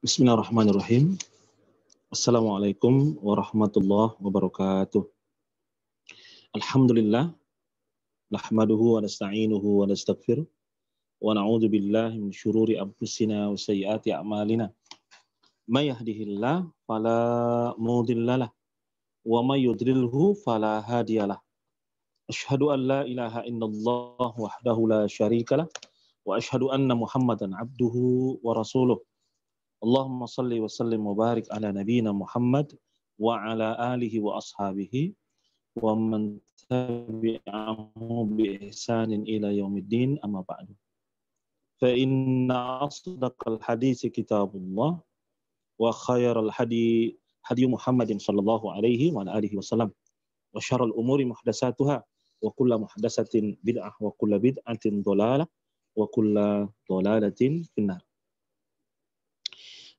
Bismillahirrahmanirrahim. Assalamualaikum warahmatullahi wabarakatuh. Alhamdulillah, nahmaduhu wa nasta'inuhu wa nastaghfiruh wa na'udzu billahi min syururi anfusina wa sayyiati a'malina. May yahdihillahu fala mudhillalah wa may yudlilhu fala hadiyalah. Asyhadu an la ilaha illallah wahdahu la syarikalah wa asyhadu anna Muhammadan abduhu wa rasuluh. Allahumma salli wa sallim wa barik ala nabiyyina Muhammad wa ala alihi wa ashabihi wa man tabi'ahu bi ihsanin ila yaumiddin amma ba'du. Fa inna asdaqal hadits kitabullah wa khairal hadi Muhammadin sallallahu alaihi wa ala alihi wasallam wa syarrul umuri muhdatsatuha wa kullu muhdatsatin bid'ah wa kullu bid'atin dhalalah wa kullu dhalalatin finnar.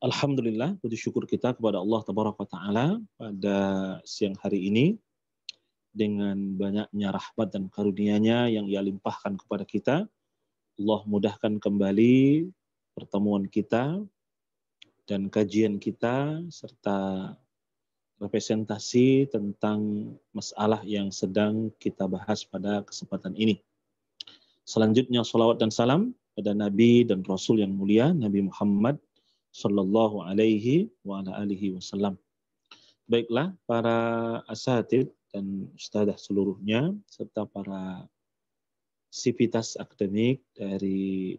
Alhamdulillah, puji syukur kita kepada Allah Tabaraka wa Ta'ala pada siang hari ini dengan banyaknya rahmat dan karunia-Nya yang Ia limpahkan kepada kita. Allah mudahkan kembali pertemuan kita dan kajian kita serta representasi tentang masalah yang sedang kita bahas pada kesempatan ini. Selanjutnya salawat dan salam pada Nabi dan Rasul yang mulia Nabi Muhammad sallallahu alaihi wa ala alihi wasallam. Baiklah para asatid dan ustadzah seluruhnya serta para sivitas akademik dari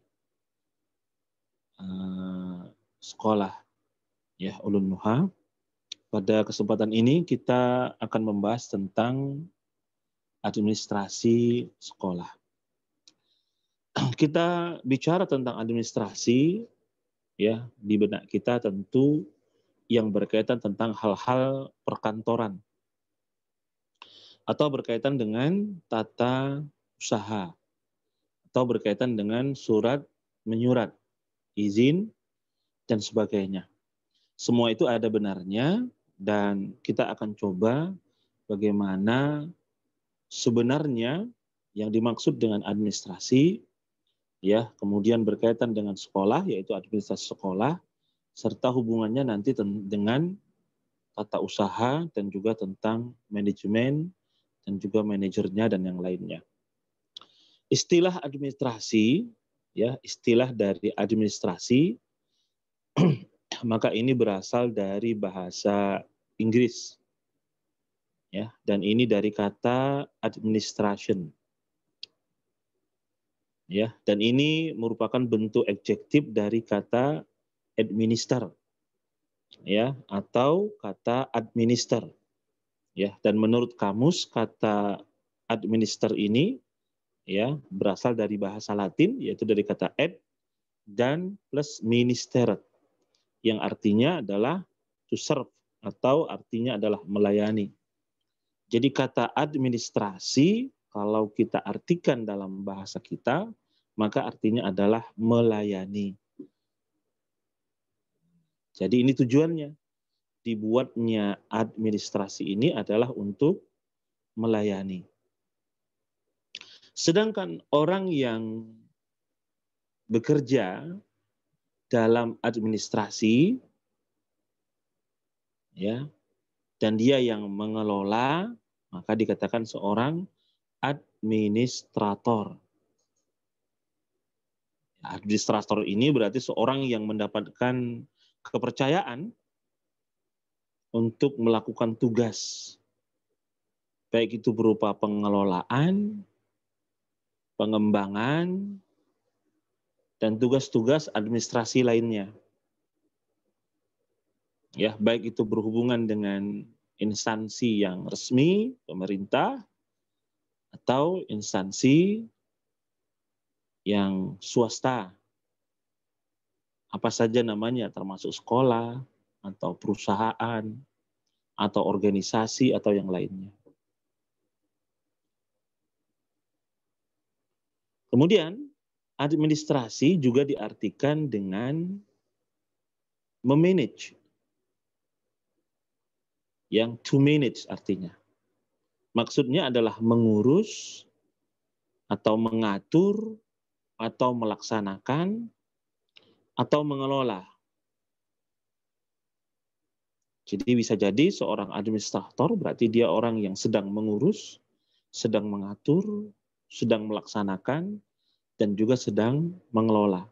sekolah ya Ulun Nuha. Pada kesempatan ini kita akan membahas tentang administrasi sekolah. Kita bicara tentang administrasi ya, di benak kita tentu yang berkaitan tentang hal-hal perkantoran atau berkaitan dengan tata usaha atau berkaitan dengan surat menyurat, izin dan sebagainya. Semua itu ada benarnya dan kita akan coba bagaimana sebenarnya yang dimaksud dengan administrasi ya, kemudian berkaitan dengan sekolah, yaitu administrasi sekolah, serta hubungannya nanti dengan tata usaha dan juga tentang manajemen dan juga manajernya dan yang lainnya. Istilah administrasi, ya, istilah dari administrasi, maka ini berasal dari bahasa Inggris, ya, dan ini dari kata administration. Ya, dan ini merupakan bentuk adjektif dari kata administer, ya, atau kata administer, ya. Dan menurut kamus kata administer ini, ya, berasal dari bahasa Latin, yaitu dari kata ad dan plus minister, yang artinya adalah to serve atau artinya adalah melayani. Jadi kata administrasi kalau kita artikan dalam bahasa kita, maka artinya adalah melayani. Jadi ini tujuannya. Dibuatnya administrasi ini adalah untuk melayani. Sedangkan orang yang bekerja dalam administrasi, ya, dan dia yang mengelola, maka dikatakan seorang administrator. Administrator ini berarti seorang yang mendapatkan kepercayaan untuk melakukan tugas, baik itu berupa pengelolaan, pengembangan, dan tugas-tugas administrasi lainnya. Ya, baik itu berhubungan dengan instansi yang resmi, pemerintah, atau instansi yang swasta. Apa saja namanya, termasuk sekolah, atau perusahaan, atau organisasi, atau yang lainnya. Kemudian, administrasi juga diartikan dengan memanage. Yang to manage artinya. Maksudnya adalah mengurus, atau mengatur, atau melaksanakan, atau mengelola. Jadi bisa jadi seorang administrator berarti dia orang yang sedang mengurus, sedang mengatur, sedang melaksanakan, dan juga sedang mengelola.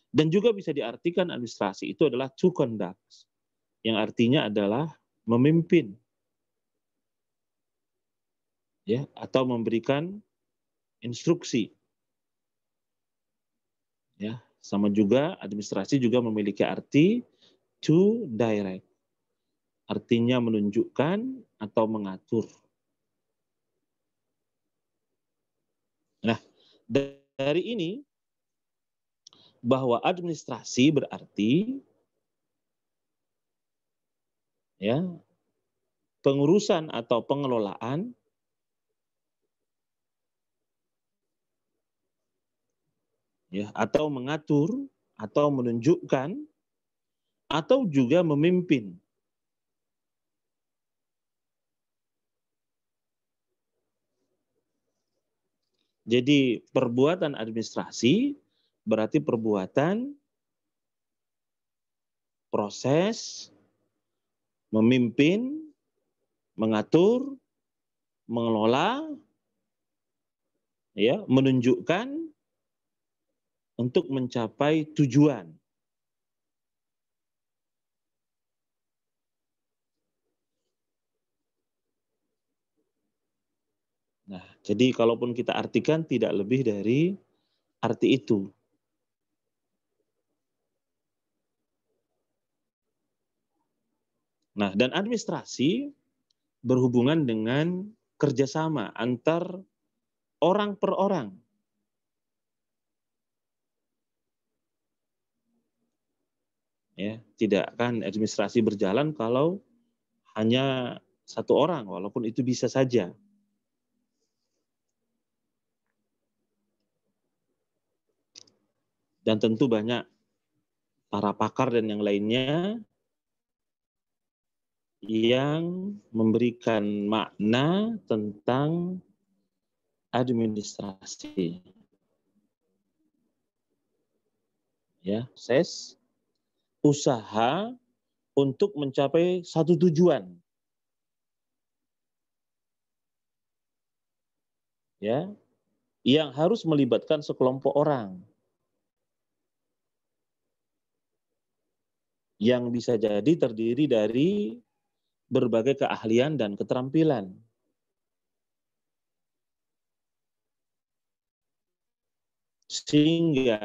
Dan juga bisa diartikan administrasi itu adalah to conduct, yang artinya adalah memimpin, ya, atau memberikan instruksi. Ya, sama juga administrasi juga memiliki arti to direct, artinya menunjukkan atau mengatur. Nah, dari ini bahwa administrasi berarti ya pengurusan atau pengelolaan ya atau mengatur atau menunjukkan atau juga memimpin. Jadi perbuatan administrasi berarti perbuatan proses memimpin, mengatur, mengelola, ya, menunjukkan untuk mencapai tujuan. Nah, jadi kalaupun kita artikan tidak lebih dari arti itu. Nah, dan administrasi berhubungan dengan kerjasama antar orang per orang. Ya, tidak akan administrasi berjalan kalau hanya satu orang, walaupun itu bisa saja. Dan tentu banyak para pakar dan yang lainnya yang memberikan makna tentang administrasi. Ya, ses, usaha untuk mencapai satu tujuan. Ya, yang harus melibatkan sekelompok orang. Yang bisa jadi terdiri dari berbagai keahlian dan keterampilan. Sehingga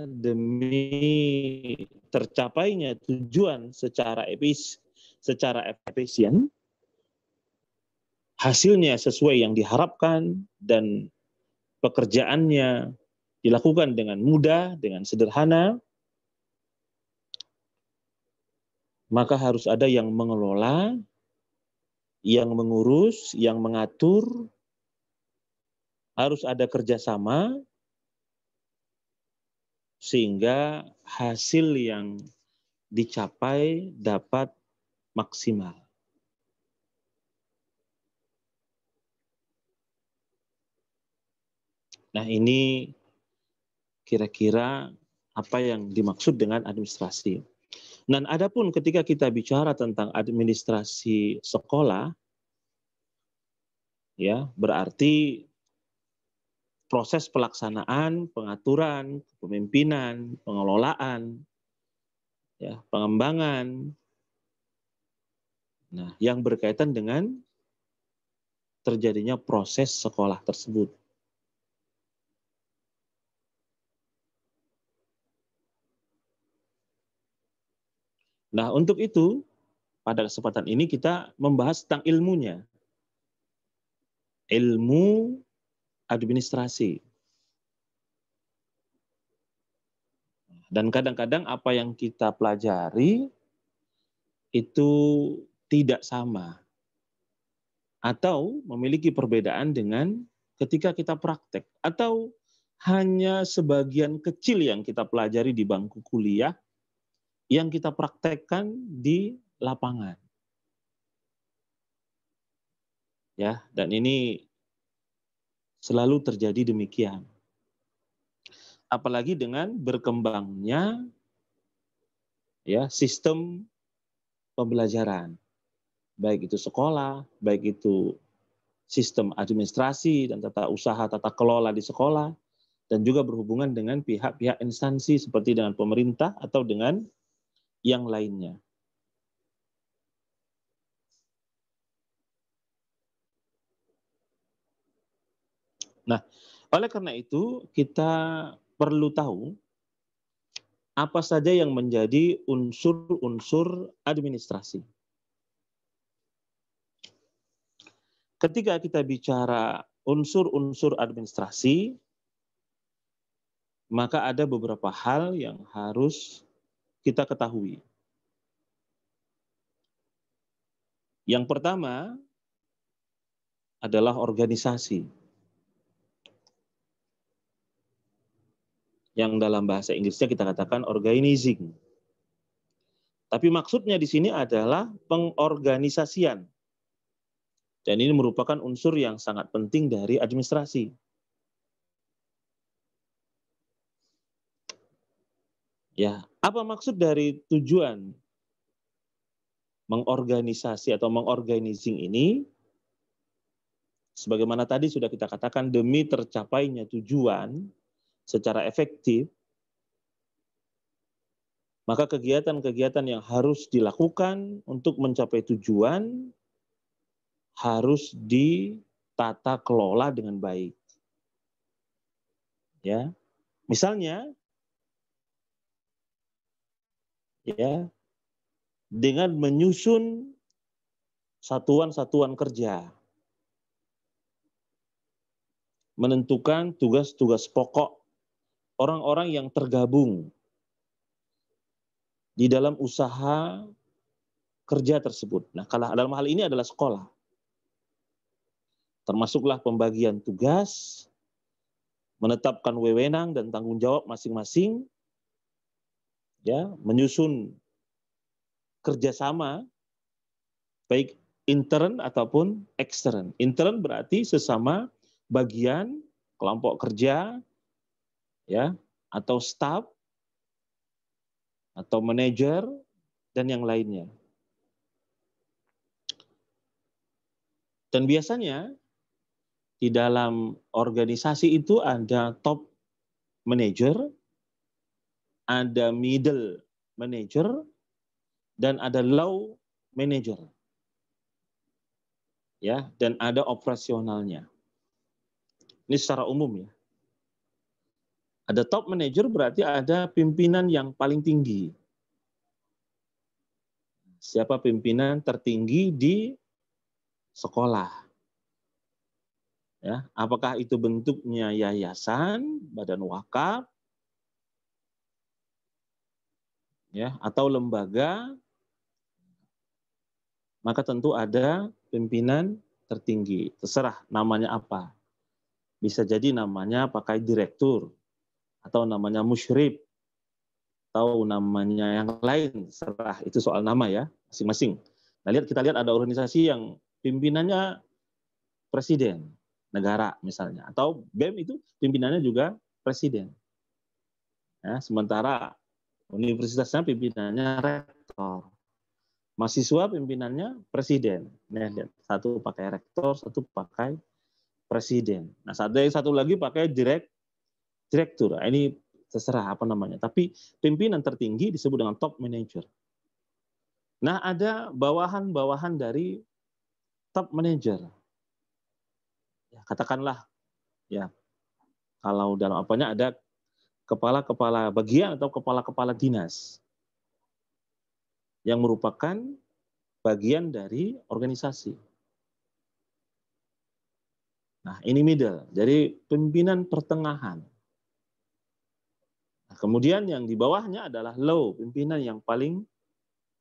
demi tercapainya tujuan secara efisien, hasilnya sesuai yang diharapkan dan pekerjaannya dilakukan dengan mudah, dengan sederhana, maka harus ada yang mengelola, yang mengurus, yang mengatur, harus ada kerjasama, sehingga hasil yang dicapai dapat maksimal. Nah, ini kira-kira apa yang dimaksud dengan administrasi. Dan adapun ketika kita bicara tentang administrasi sekolah, ya, berarti proses pelaksanaan, pengaturan, kepemimpinan, pengelolaan, ya, pengembangan, nah, yang berkaitan dengan terjadinya proses sekolah tersebut. Nah, untuk itu, pada kesempatan ini kita membahas tentang ilmunya. Ilmu administrasi. Dan kadang-kadang apa yang kita pelajari itu tidak sama atau memiliki perbedaan dengan ketika kita praktek, atau hanya sebagian kecil yang kita pelajari di bangku kuliah yang kita praktekkan di lapangan. Ya, dan ini selalu terjadi demikian. Apalagi dengan berkembangnya ya sistem pembelajaran. Baik itu sekolah, baik itu sistem administrasi dan tata usaha, tata kelola di sekolah, dan juga berhubungan dengan pihak-pihak instansi seperti dengan pemerintah atau dengan yang lainnya. Nah, oleh karena itu kita perlu tahu apa saja yang menjadi unsur-unsur administrasi. Ketika kita bicara unsur-unsur administrasi, maka ada beberapa hal yang harus kita ketahui. Yang pertama adalah organisasi. Yang dalam bahasa Inggrisnya kita katakan organizing. Tapi maksudnya di sini adalah pengorganisasian. Dan ini merupakan unsur yang sangat penting dari administrasi. Ya, apa maksud dari tujuan mengorganisasi atau mengorganizing ini? Sebagaimana tadi sudah kita katakan, demi tercapainya tujuan secara efektif, maka kegiatan-kegiatan yang harus dilakukan untuk mencapai tujuan harus ditata kelola dengan baik. Ya, misalnya, ya, dengan menyusun satuan-satuan kerja, menentukan tugas-tugas pokok orang-orang yang tergabung di dalam usaha kerja tersebut. Nah, kalau dalam hal ini adalah sekolah. Termasuklah pembagian tugas, menetapkan wewenang dan tanggung jawab masing-masing, ya, menyusun kerjasama baik intern ataupun ekstern. Intern berarti sesama bagian, kelompok kerja, ya, atau staff, atau manajer, dan yang lainnya. Dan biasanya di dalam organisasi itu ada top manager, ada middle manager, dan ada low manager. Ya, dan ada operasionalnya. Ini secara umum ya. Ada top manager berarti ada pimpinan yang paling tinggi. Siapa pimpinan tertinggi di sekolah? Ya, apakah itu bentuknya yayasan, badan wakaf, ya, atau lembaga? Maka tentu ada pimpinan tertinggi. Terserah namanya apa. Bisa jadi namanya pakai direktur, atau namanya musyrif, atau namanya yang lain. Terserah, itu soal nama ya, masing-masing. Nah, kita lihat ada organisasi yang pimpinannya presiden negara misalnya, atau BEM itu pimpinannya juga presiden. Ya, sementara universitasnya pimpinannya rektor. Mahasiswa pimpinannya presiden. Nah, satu pakai rektor, satu pakai presiden. Nah, satu lagi pakai direktur. Nah, ini terserah apa namanya. Tapi pimpinan tertinggi disebut dengan top manager. Nah, ada bawahan-bawahan dari top manager. Ya, katakanlah, ya, kalau dalam apanya ada kepala-kepala bagian atau kepala-kepala dinas yang merupakan bagian dari organisasi. Nah, ini middle, jadi pimpinan pertengahan. Nah, kemudian yang di bawahnya adalah low, pimpinan yang paling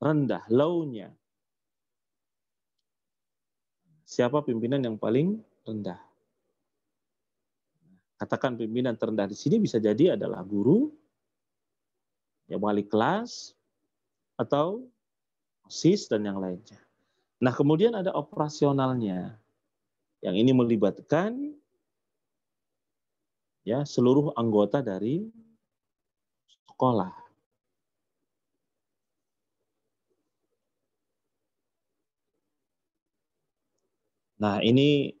rendah, low-nya. Siapa pimpinan yang paling rendah? Katakan pimpinan terendah di sini bisa jadi adalah guru, ya, wali kelas, atau OSIS dan yang lainnya. Nah, kemudian ada operasionalnya. Yang ini melibatkan, ya, seluruh anggota dari sekolah. Nah, ini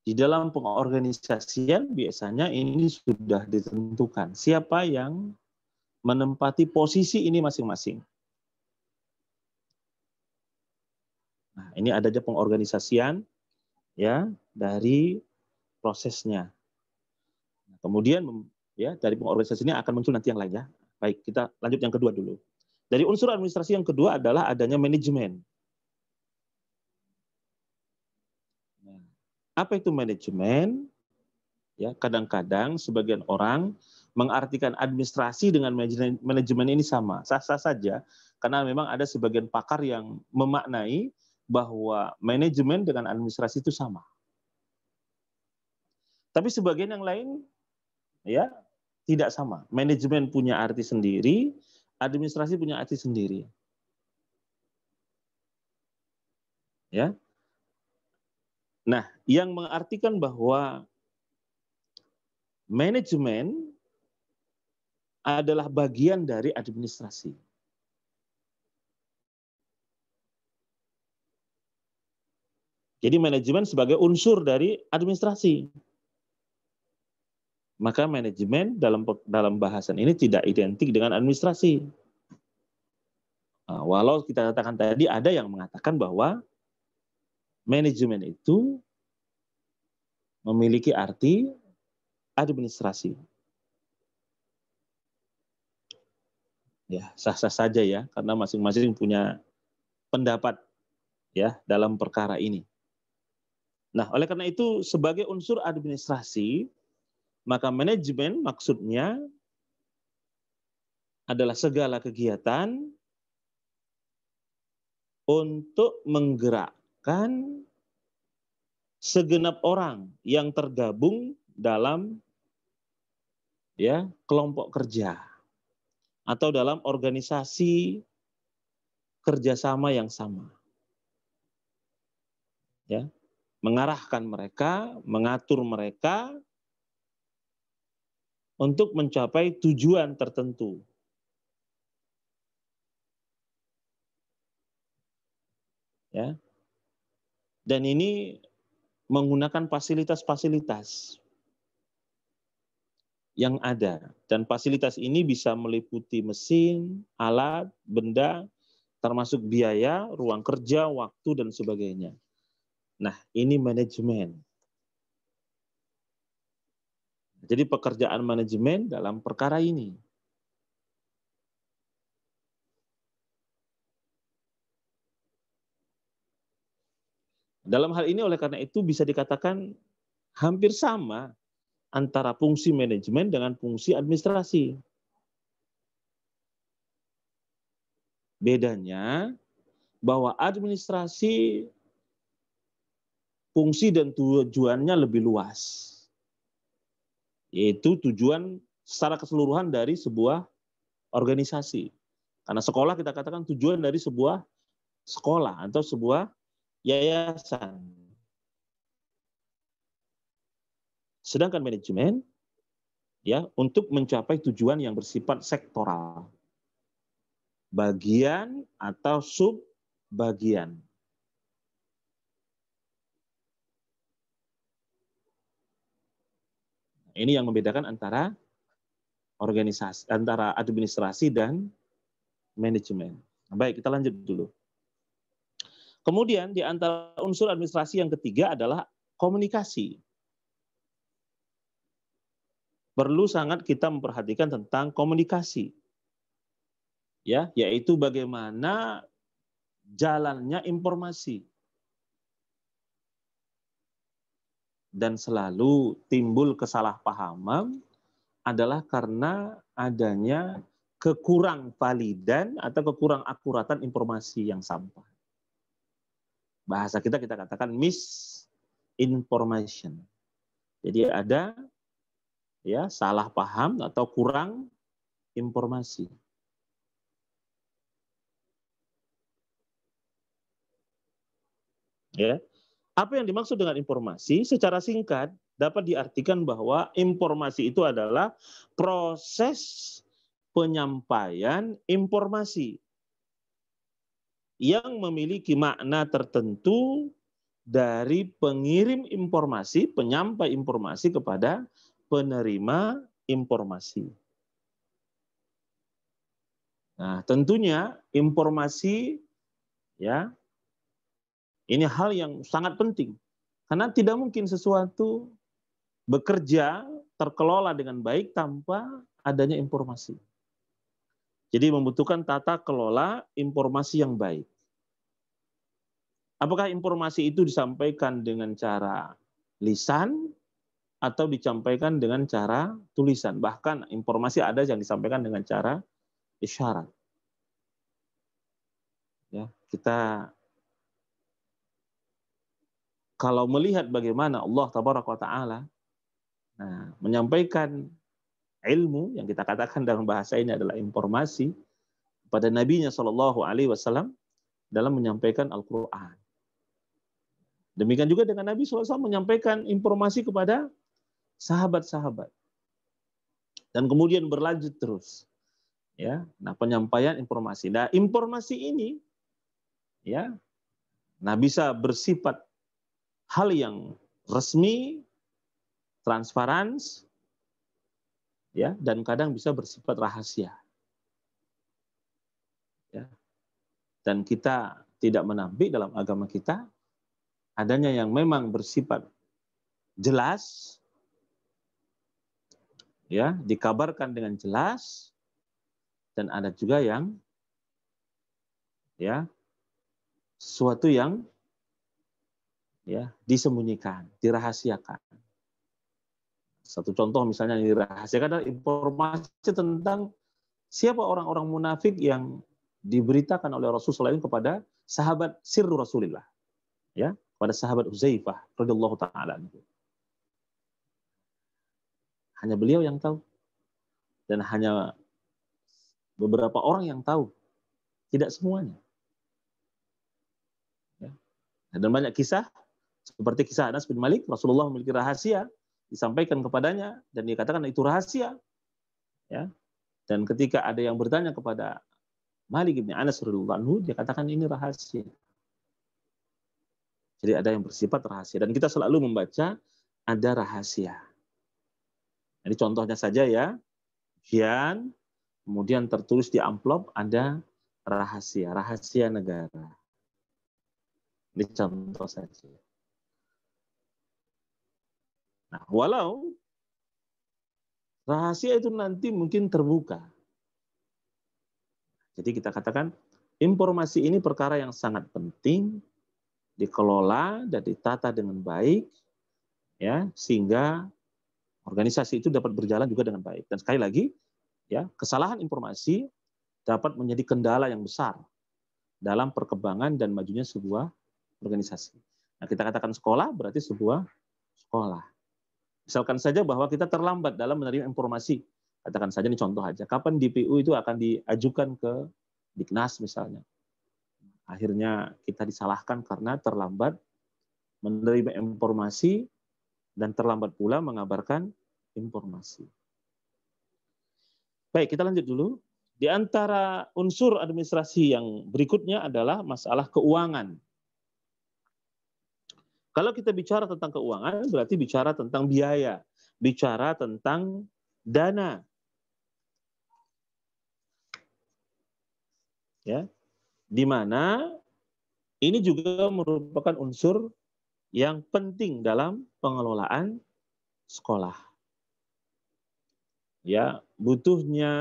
di dalam pengorganisasian biasanya ini sudah ditentukan siapa yang menempati posisi ini masing-masing. Nah, ini ada aja pengorganisasian ya dari prosesnya. Nah, kemudian ya dari pengorganisasian ini akan muncul nanti yang lain ya. Baik, kita lanjut yang kedua dulu. Dari unsur administrasi yang kedua adalah adanya manajemen. Nah, apa itu manajemen? Ya, kadang-kadang sebagian orang mengartikan administrasi dengan manajemen ini sama, sah-sah saja, karena memang ada sebagian pakar yang memaknai bahwa manajemen dengan administrasi itu sama. Tapi sebagian yang lain ya tidak sama. Manajemen punya arti sendiri, administrasi punya arti sendiri. Ya. Nah, yang mengartikan bahwa manajemen adalah bagian dari administrasi. Jadi manajemen sebagai unsur dari administrasi. Maka manajemen dalam bahasan ini tidak identik dengan administrasi. Nah, walau kita katakan tadi ada yang mengatakan bahwa manajemen itu memiliki arti administrasi. Ya, sah-sah saja ya, karena masing-masing punya pendapat ya dalam perkara ini. Nah, oleh karena itu sebagai unsur administrasi, maka manajemen maksudnya adalah segala kegiatan untuk menggerakkan segenap orang yang tergabung dalam ya kelompok kerja atau dalam organisasi kerjasama yang sama. Ya, mengarahkan mereka, mengatur mereka untuk mencapai tujuan tertentu. Ya. Dan ini menggunakan fasilitas-fasilitas yang ada. Dan fasilitas ini bisa meliputi mesin, alat, benda, termasuk biaya, ruang kerja, waktu, dan sebagainya. Nah, ini manajemen. Jadi pekerjaan manajemen dalam perkara ini. Dalam hal ini oleh karena itu bisa dikatakan hampir sama antara fungsi manajemen dengan fungsi administrasi. Bedanya bahwa administrasi fungsi dan tujuannya lebih luas. Yaitu tujuan secara keseluruhan dari sebuah organisasi. Karena sekolah kita katakan tujuan dari sebuah sekolah atau sebuah yayasan. Sedangkan manajemen ya untuk mencapai tujuan yang bersifat sektoral. Bagian atau sub bagian. Ini yang membedakan antara organisasi, antara administrasi dan manajemen. Baik, kita lanjut dulu. Kemudian di antara unsur administrasi yang ketiga adalah komunikasi. Perlu sangat kita memperhatikan tentang komunikasi. Ya, yaitu bagaimana jalannya informasi. Dan selalu timbul kesalahpahaman adalah karena adanya kekurang validan atau kekurang akuratan informasi yang sampai. Bahasa kita katakan misinformation. Jadi ada ya salah paham atau kurang informasi. Ya. Apa yang dimaksud dengan informasi? Secara singkat dapat diartikan bahwa informasi itu adalah proses penyampaian informasi yang memiliki makna tertentu dari pengirim informasi, penyampai informasi kepada penerima informasi. Nah, tentunya informasi ya ini hal yang sangat penting karena tidak mungkin sesuatu bekerja terkelola dengan baik tanpa adanya informasi. Jadi membutuhkan tata kelola informasi yang baik. Apakah informasi itu disampaikan dengan cara lisan atau disampaikan dengan cara tulisan? Bahkan informasi ada yang disampaikan dengan cara isyarat. Ya, kita kalau melihat bagaimana Allah Tabaraka wa Ta'ala menyampaikan ilmu yang kita katakan dalam bahasa ini adalah informasi pada Nabi-Nya Shallallahu Alaihi Wasallam dalam menyampaikan Al-Quran. Demikian juga dengan Nabi SAW menyampaikan informasi kepada sahabat-sahabat dan kemudian berlanjut terus. Ya, nah penyampaian informasi. Nah informasi ini, ya, nah bisa bersifat hal yang resmi, transparan, ya, dan kadang bisa bersifat rahasia. Ya. Dan kita tidak menampik dalam agama kita adanya yang memang bersifat jelas, ya, dikabarkan dengan jelas, dan ada juga yang, ya, sesuatu yang, ya, disembunyikan, dirahasiakan. Satu contoh misalnya yang dirahasiakan adalah informasi tentang siapa orang-orang munafik yang diberitakan oleh Rasulullah SAW kepada sahabat sirru Rasulillah, ya, pada sahabat Huzaifah radhiyallahu taala. Hanya beliau yang tahu dan hanya beberapa orang yang tahu, tidak semuanya. Ya. Dan banyak kisah seperti kisah Anas bin Malik, Rasulullah memiliki rahasia disampaikan kepadanya dan dikatakan itu rahasia. Ya. Dan ketika ada yang bertanya kepada Malik bin Anas radhiyallahu anhu, dia katakan ini rahasia. Jadi ada yang bersifat rahasia dan kita selalu membaca ada rahasia. Ini contohnya saja ya, ujian, kemudian tertulis di amplop ada rahasia, rahasia negara. Ini contoh saja. Nah, walau rahasia itu nanti mungkin terbuka. Jadi kita katakan informasi ini perkara yang sangat penting dikelola dan ditata dengan baik, ya, sehingga organisasi itu dapat berjalan juga dengan baik. Dan sekali lagi, ya, kesalahan informasi dapat menjadi kendala yang besar dalam perkembangan dan majunya sebuah organisasi. Nah, kita katakan sekolah berarti sebuah sekolah. Misalkan saja bahwa kita terlambat dalam menerima informasi. Katakan saja ini contoh aja. Kapan DPU itu akan diajukan ke Diknas misalnya. Akhirnya kita disalahkan karena terlambat menerima informasi dan terlambat pula mengabarkan informasi. Baik, kita lanjut dulu. Di antara unsur administrasi yang berikutnya adalah masalah keuangan. Kalau kita bicara tentang keuangan, berarti bicara tentang biaya, bicara tentang dana. Ya, di mana ini juga merupakan unsur yang penting dalam pengelolaan sekolah. Ya, butuhnya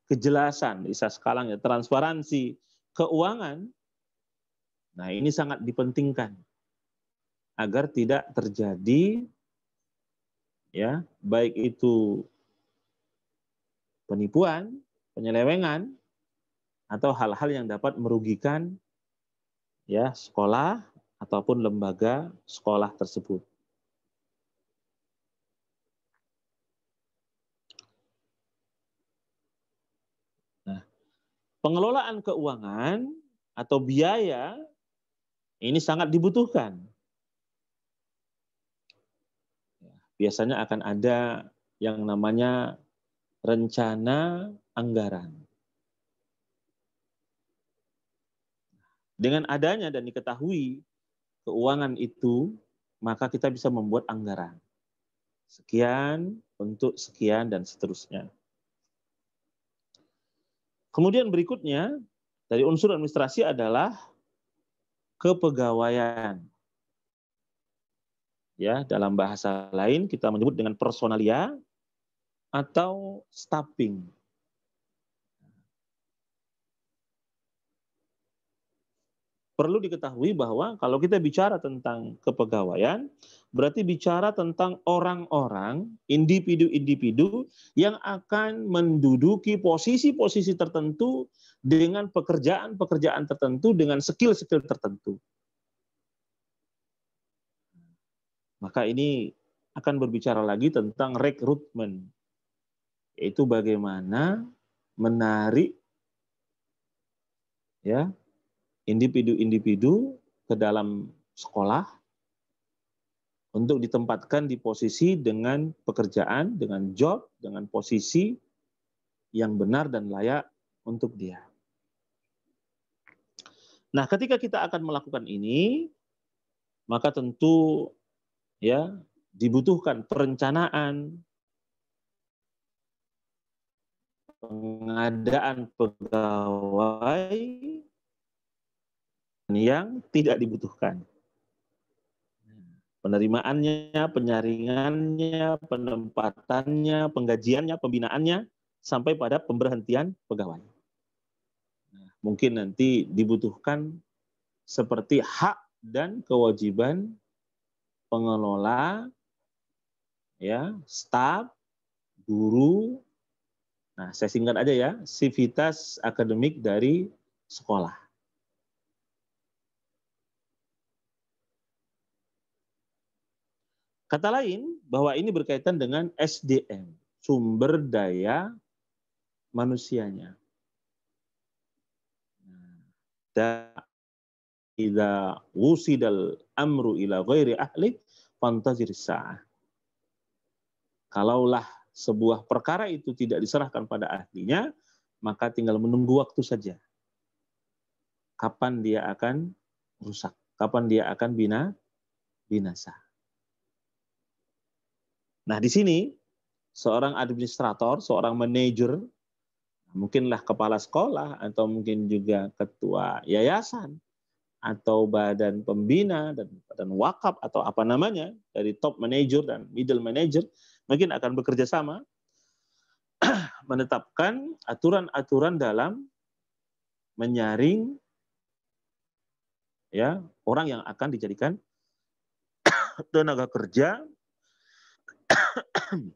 kejelasan, bisa sekarang ya transparansi keuangan. Nah, ini sangat dipentingkan agar tidak terjadi, ya, baik itu penipuan, penyelewengan, atau hal-hal yang dapat merugikan, ya, sekolah ataupun lembaga sekolah tersebut. Nah, pengelolaan keuangan atau biaya ini sangat dibutuhkan. Biasanya akan ada yang namanya rencana anggaran. Dengan adanya dan diketahui keuangan itu, maka kita bisa membuat anggaran. Sekian untuk sekian dan seterusnya. Kemudian berikutnya dari unsur administrasi adalah kepegawaian. Ya, dalam bahasa lain kita menyebut dengan personalia atau staffing. Perlu diketahui bahwa kalau kita bicara tentang kepegawaian, berarti bicara tentang orang-orang, individu-individu yang akan menduduki posisi-posisi tertentu dengan pekerjaan-pekerjaan tertentu, dengan skill-skill tertentu. Maka ini akan berbicara lagi tentang rekrutmen, yaitu bagaimana menarik ya individu-individu ke dalam sekolah untuk ditempatkan di posisi dengan pekerjaan, dengan job, dengan posisi yang benar dan layak untuk dia. Nah, ketika kita akan melakukan ini, maka tentu ya dibutuhkan perencanaan, pengadaan pegawai yang tidak dibutuhkan. Penerimaannya, penyaringannya, penempatannya, penggajiannya, pembinaannya, sampai pada pemberhentian pegawai. Nah, mungkin nanti dibutuhkan seperti hak dan kewajiban pengelola, ya, staf, guru. Nah, saya singkat aja ya, sivitas akademik dari sekolah. Kata lain, bahwa ini berkaitan dengan SDM, sumber daya manusianya. Dan idza wusidal amru ila ghairi ahli fantazir sa'ah. Kalaulah sebuah perkara itu tidak diserahkan pada ahlinya, maka tinggal menunggu waktu saja. Kapan dia akan rusak, kapan dia akan binasa. Nah, di sini seorang administrator, seorang manajer, mungkinlah kepala sekolah atau mungkin juga ketua yayasan atau badan pembina dan badan wakaf atau apa namanya dari top manager dan middle manager mungkin akan bekerja sama menetapkan aturan-aturan dalam menyaring ya orang yang akan dijadikan tenaga kerja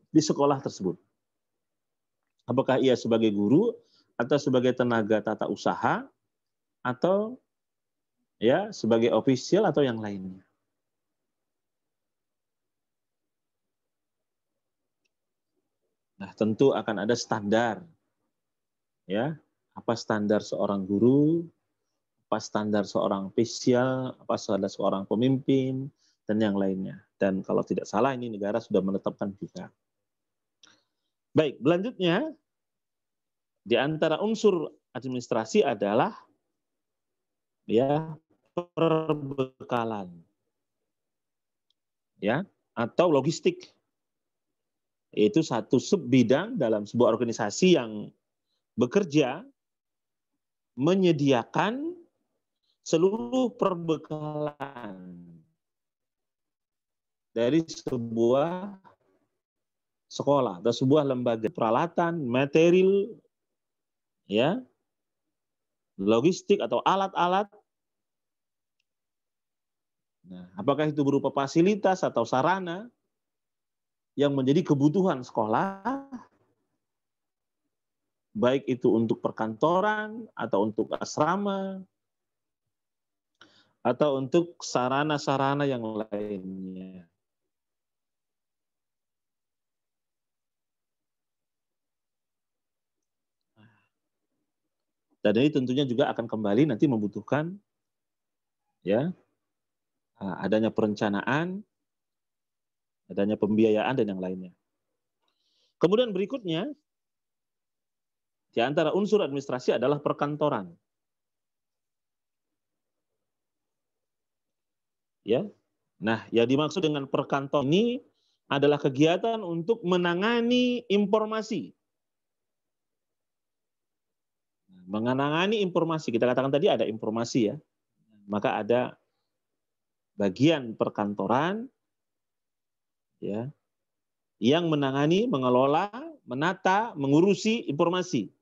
di sekolah tersebut. Apakah ia sebagai guru atau sebagai tenaga tata usaha atau ya sebagai ofisial atau yang lainnya. Nah, tentu akan ada standar. Ya, apa standar seorang guru, apa standar seorang ofisial, apa standar seorang pemimpin dan yang lainnya. Dan kalau tidak salah ini negara sudah menetapkan juga. Baik, selanjutnya di antara unsur administrasi adalah ya perbekalan. Ya, atau logistik. Yaitu satu sub bidang dalam sebuah organisasi yang bekerja menyediakan seluruh perbekalan dari sebuah sekolah atau sebuah lembaga, peralatan, material, ya, logistik atau alat-alat. Nah, apakah itu berupa fasilitas atau sarana yang menjadi kebutuhan sekolah, baik itu untuk perkantoran atau untuk asrama atau untuk sarana-sarana yang lainnya. Dan ini tentunya juga akan kembali nanti membutuhkan ya adanya perencanaan, adanya pembiayaan dan yang lainnya. Kemudian berikutnya di antara unsur administrasi adalah perkantoran. Ya. Nah, yang dimaksud dengan perkantor ini adalah kegiatan untuk menangani informasi. Menangani informasi, kita katakan tadi ada informasi ya. Maka ada bagian perkantoran ya yang menangani, mengelola, menata, mengurusi informasi.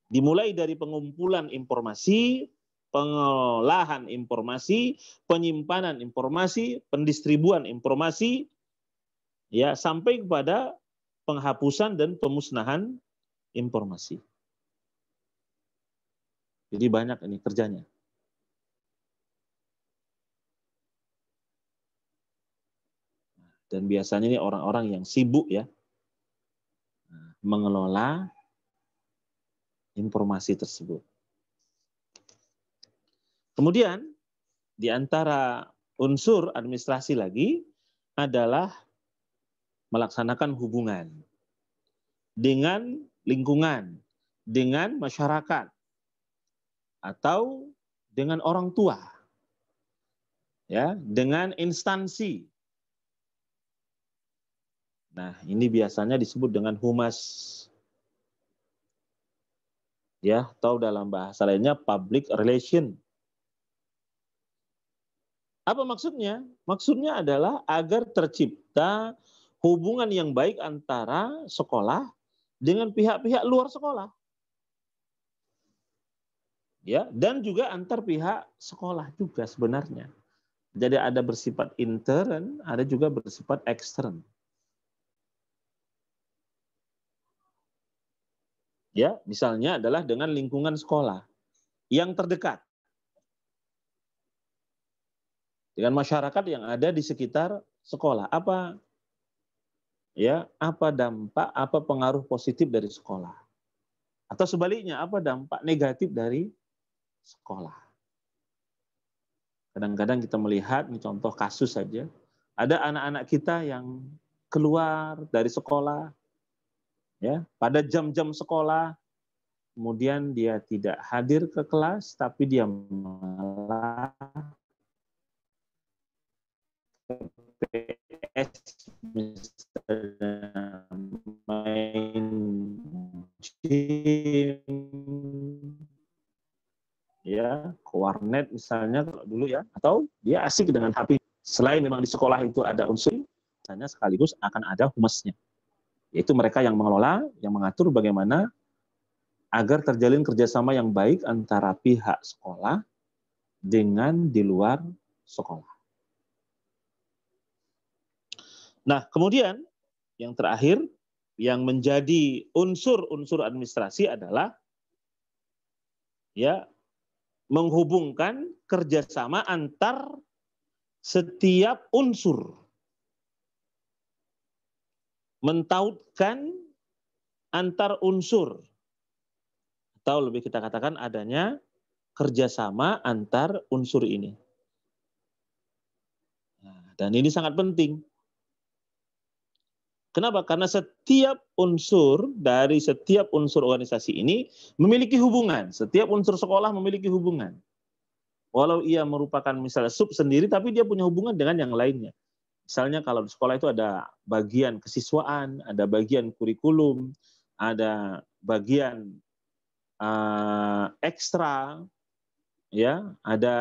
Dimulai dari pengumpulan informasi, pengolahan informasi, penyimpanan informasi, pendistribuan informasi, ya sampai kepada penghapusan dan pemusnahan informasi. Jadi banyak ini kerjanya. Dan biasanya ini orang-orang yang sibuk ya mengelola informasi tersebut. Kemudian di antara unsur administrasi lagi adalah melaksanakan hubungan dengan lingkungan, dengan masyarakat, atau dengan orang tua, ya, dengan instansi. Nah, ini biasanya disebut dengan humas, ya, atau dalam bahasa lainnya public relation. Apa maksudnya? Maksudnya adalah agar tercipta hubungan yang baik antara sekolah dengan pihak-pihak luar sekolah. Ya, dan juga antar pihak sekolah juga sebenarnya. Jadi ada bersifat intern, ada juga bersifat ekstern. Ya, misalnya adalah dengan lingkungan sekolah yang terdekat. Dengan masyarakat yang ada di sekitar sekolah. Apa dampak, apa pengaruh positif dari sekolah? Atau sebaliknya, apa dampak negatif dari sekolah? Kadang-kadang kita melihat, ini contoh kasus saja, ada anak-anak kita yang keluar dari sekolah, ya, pada jam-jam sekolah, kemudian dia tidak hadir ke kelas, tapi dia malah PS, misalnya main game, ya, ke warnet misalnya kalau dulu ya, atau dia asik dengan HP. Selain memang di sekolah itu ada unsur, misalnya sekaligus akan ada humasnya, yaitu mereka yang mengelola, yang mengatur bagaimana agar terjalin kerjasama yang baik antara pihak sekolah dengan di luar sekolah. Nah, kemudian yang terakhir, yang menjadi unsur-unsur administrasi adalah ya menghubungkan kerjasama antar setiap unsur, mentautkan antar unsur, atau lebih kita katakan adanya kerjasama antar unsur ini. Nah, dan ini sangat penting. Kenapa? Karena setiap unsur dari setiap unsur organisasi ini memiliki hubungan. Setiap unsur sekolah memiliki hubungan. Walau ia merupakan misalnya sub sendiri, tapi dia punya hubungan dengan yang lainnya. Misalnya kalau di sekolah itu ada bagian kesiswaan, ada bagian kurikulum, ada bagian ekstra, ya, ada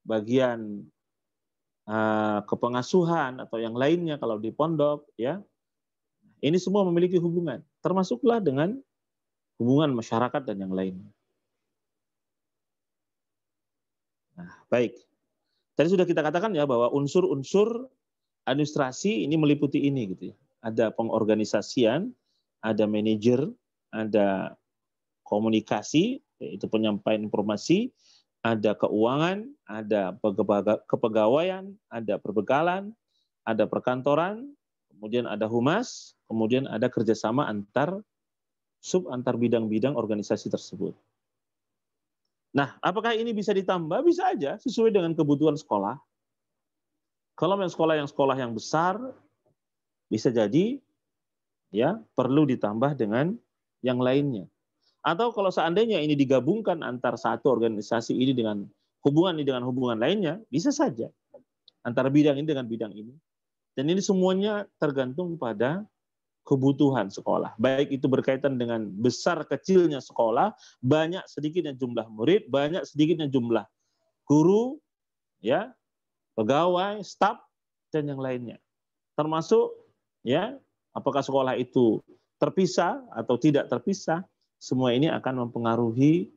bagian kepengasuhan atau yang lainnya kalau di pondok, ya. Ini semua memiliki hubungan, termasuklah dengan hubungan masyarakat dan yang lainnya. Nah, baik. Tadi sudah kita katakan ya bahwa unsur-unsur administrasi ini meliputi ini gitu ya. Ada pengorganisasian, ada manajer, ada komunikasi, yaitu penyampaian informasi, ada keuangan, ada kepegawaian, ada perbekalan, ada perkantoran, kemudian ada humas, kemudian ada kerjasama antar bidang-bidang organisasi tersebut. Nah, apakah ini bisa ditambah? Bisa aja, sesuai dengan kebutuhan sekolah. Kalau sekolah yang besar, bisa jadi ya perlu ditambah dengan yang lainnya. Atau kalau seandainya ini digabungkan antar satu organisasi ini dengan hubungan ini dengan hubungan lainnya, bisa saja antara bidang ini dengan bidang ini. Dan ini semuanya tergantung pada kebutuhan sekolah. Baik itu berkaitan dengan besar kecilnya sekolah, banyak sedikitnya jumlah murid, banyak sedikitnya jumlah guru, ya, pegawai, staf, dan yang lainnya. Termasuk, ya, apakah sekolah itu terpisah atau tidak terpisah, semua ini akan mempengaruhi,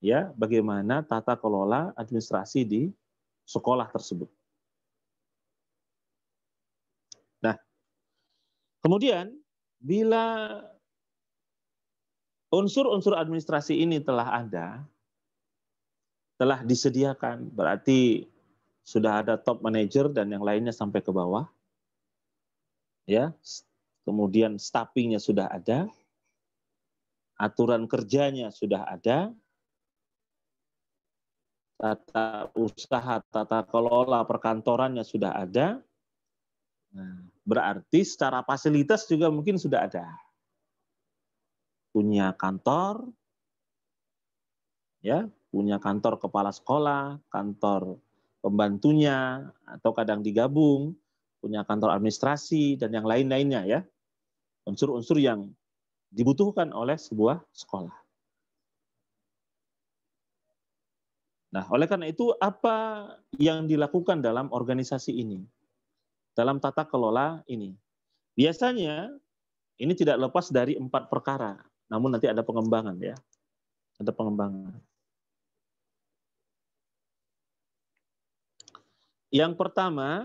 ya, bagaimana tata kelola administrasi di sekolah tersebut. Nah, kemudian bila unsur-unsur administrasi ini telah ada, telah disediakan, berarti sudah ada top manager dan yang lainnya sampai ke bawah, ya. Kemudian staffing-nya sudah ada, aturan kerjanya sudah ada, tata usaha, tata kelola perkantorannya sudah ada. Nah, berarti secara fasilitas juga mungkin sudah ada. Punya kantor, ya, punya kantor kepala sekolah, kantor pembantunya, atau kadang digabung, punya kantor administrasi, dan yang lain-lainnya, ya. Unsur-unsur yang dibutuhkan oleh sebuah sekolah. Nah, oleh karena itu, apa yang dilakukan dalam organisasi ini? Dalam tata kelola ini? Biasanya, ini tidak lepas dari 4 perkara, namun nanti ada pengembangan, ya. Ada pengembangan. Yang pertama,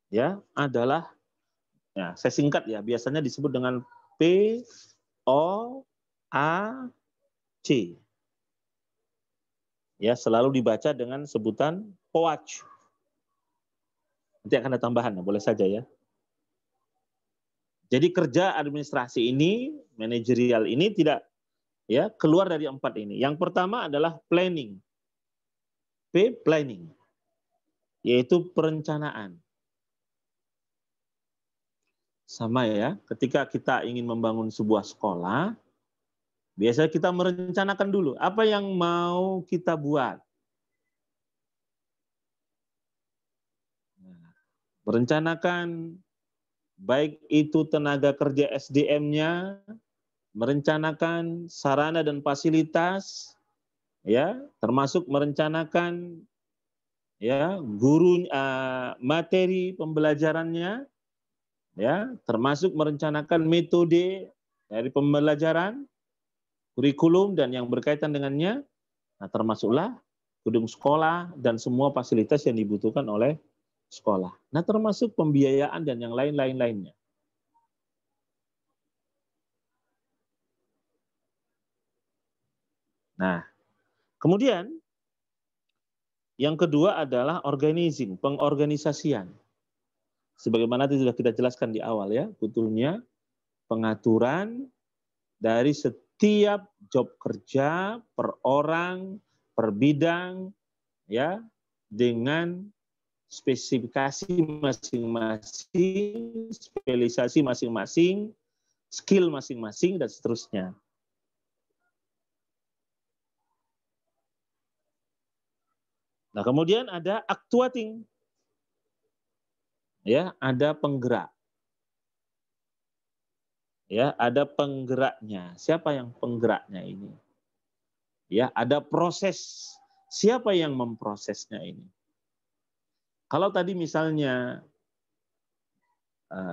ya, adalah, ya, saya singkat ya, biasanya disebut dengan POAC. Ya, selalu dibaca dengan sebutan POAC. Nanti akan ada tambahan, boleh saja ya. Jadi kerja administrasi ini, manajerial ini tidak, ya, keluar dari 4 ini. Yang pertama adalah planning. P, planning. Yaitu perencanaan. Sama ya, ketika kita ingin membangun sebuah sekolah, biasanya kita merencanakan dulu apa yang mau kita buat. Merencanakan baik itu tenaga kerja SDM-nya, merencanakan sarana dan fasilitas, ya, termasuk merencanakan, ya, guru, materi pembelajarannya, ya, termasuk merencanakan metode dari pembelajaran, kurikulum dan yang berkaitan dengannya. Nah, termasuklah gedung sekolah dan semua fasilitas yang dibutuhkan oleh sekolah. Nah, termasuk pembiayaan dan yang lain-lainnya. Nah, kemudian yang kedua adalah organizing, pengorganisasian. Sebagaimana itu sudah kita jelaskan di awal ya, butuhnya pengaturan dari setiap job kerja per orang, per bidang, ya, dengan spesifikasi masing-masing, spesialisasi masing-masing, skill masing-masing, dan seterusnya. Nah, kemudian ada actuating. Ya, ada penggerak. Ya, ada penggeraknya. Siapa yang penggeraknya ini? Ya, ada proses. Siapa yang memprosesnya ini? Kalau tadi misalnya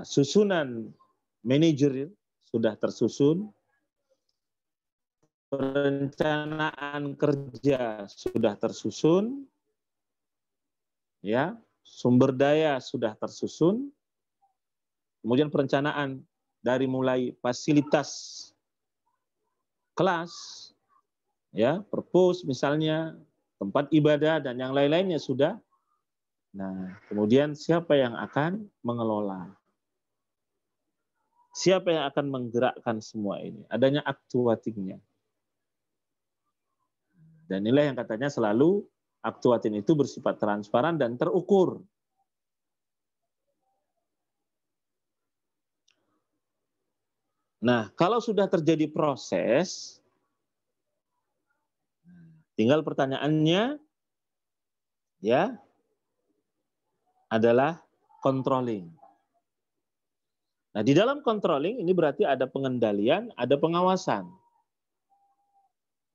susunan manajer sudah tersusun, perencanaan kerja sudah tersusun, ya, sumber daya sudah tersusun, kemudian perencanaan dari mulai fasilitas kelas, ya, perpus misalnya, tempat ibadah dan yang lain-lainnya sudah. Nah, kemudian siapa yang akan mengelola? Siapa yang akan menggerakkan semua ini? Adanya actuatingnya. Dan inilah yang katanya selalu actuating itu bersifat transparan dan terukur. Nah, kalau sudah terjadi proses, tinggal pertanyaannya, ya adalah controlling. Nah, di dalam controlling ini berarti ada pengendalian, ada pengawasan.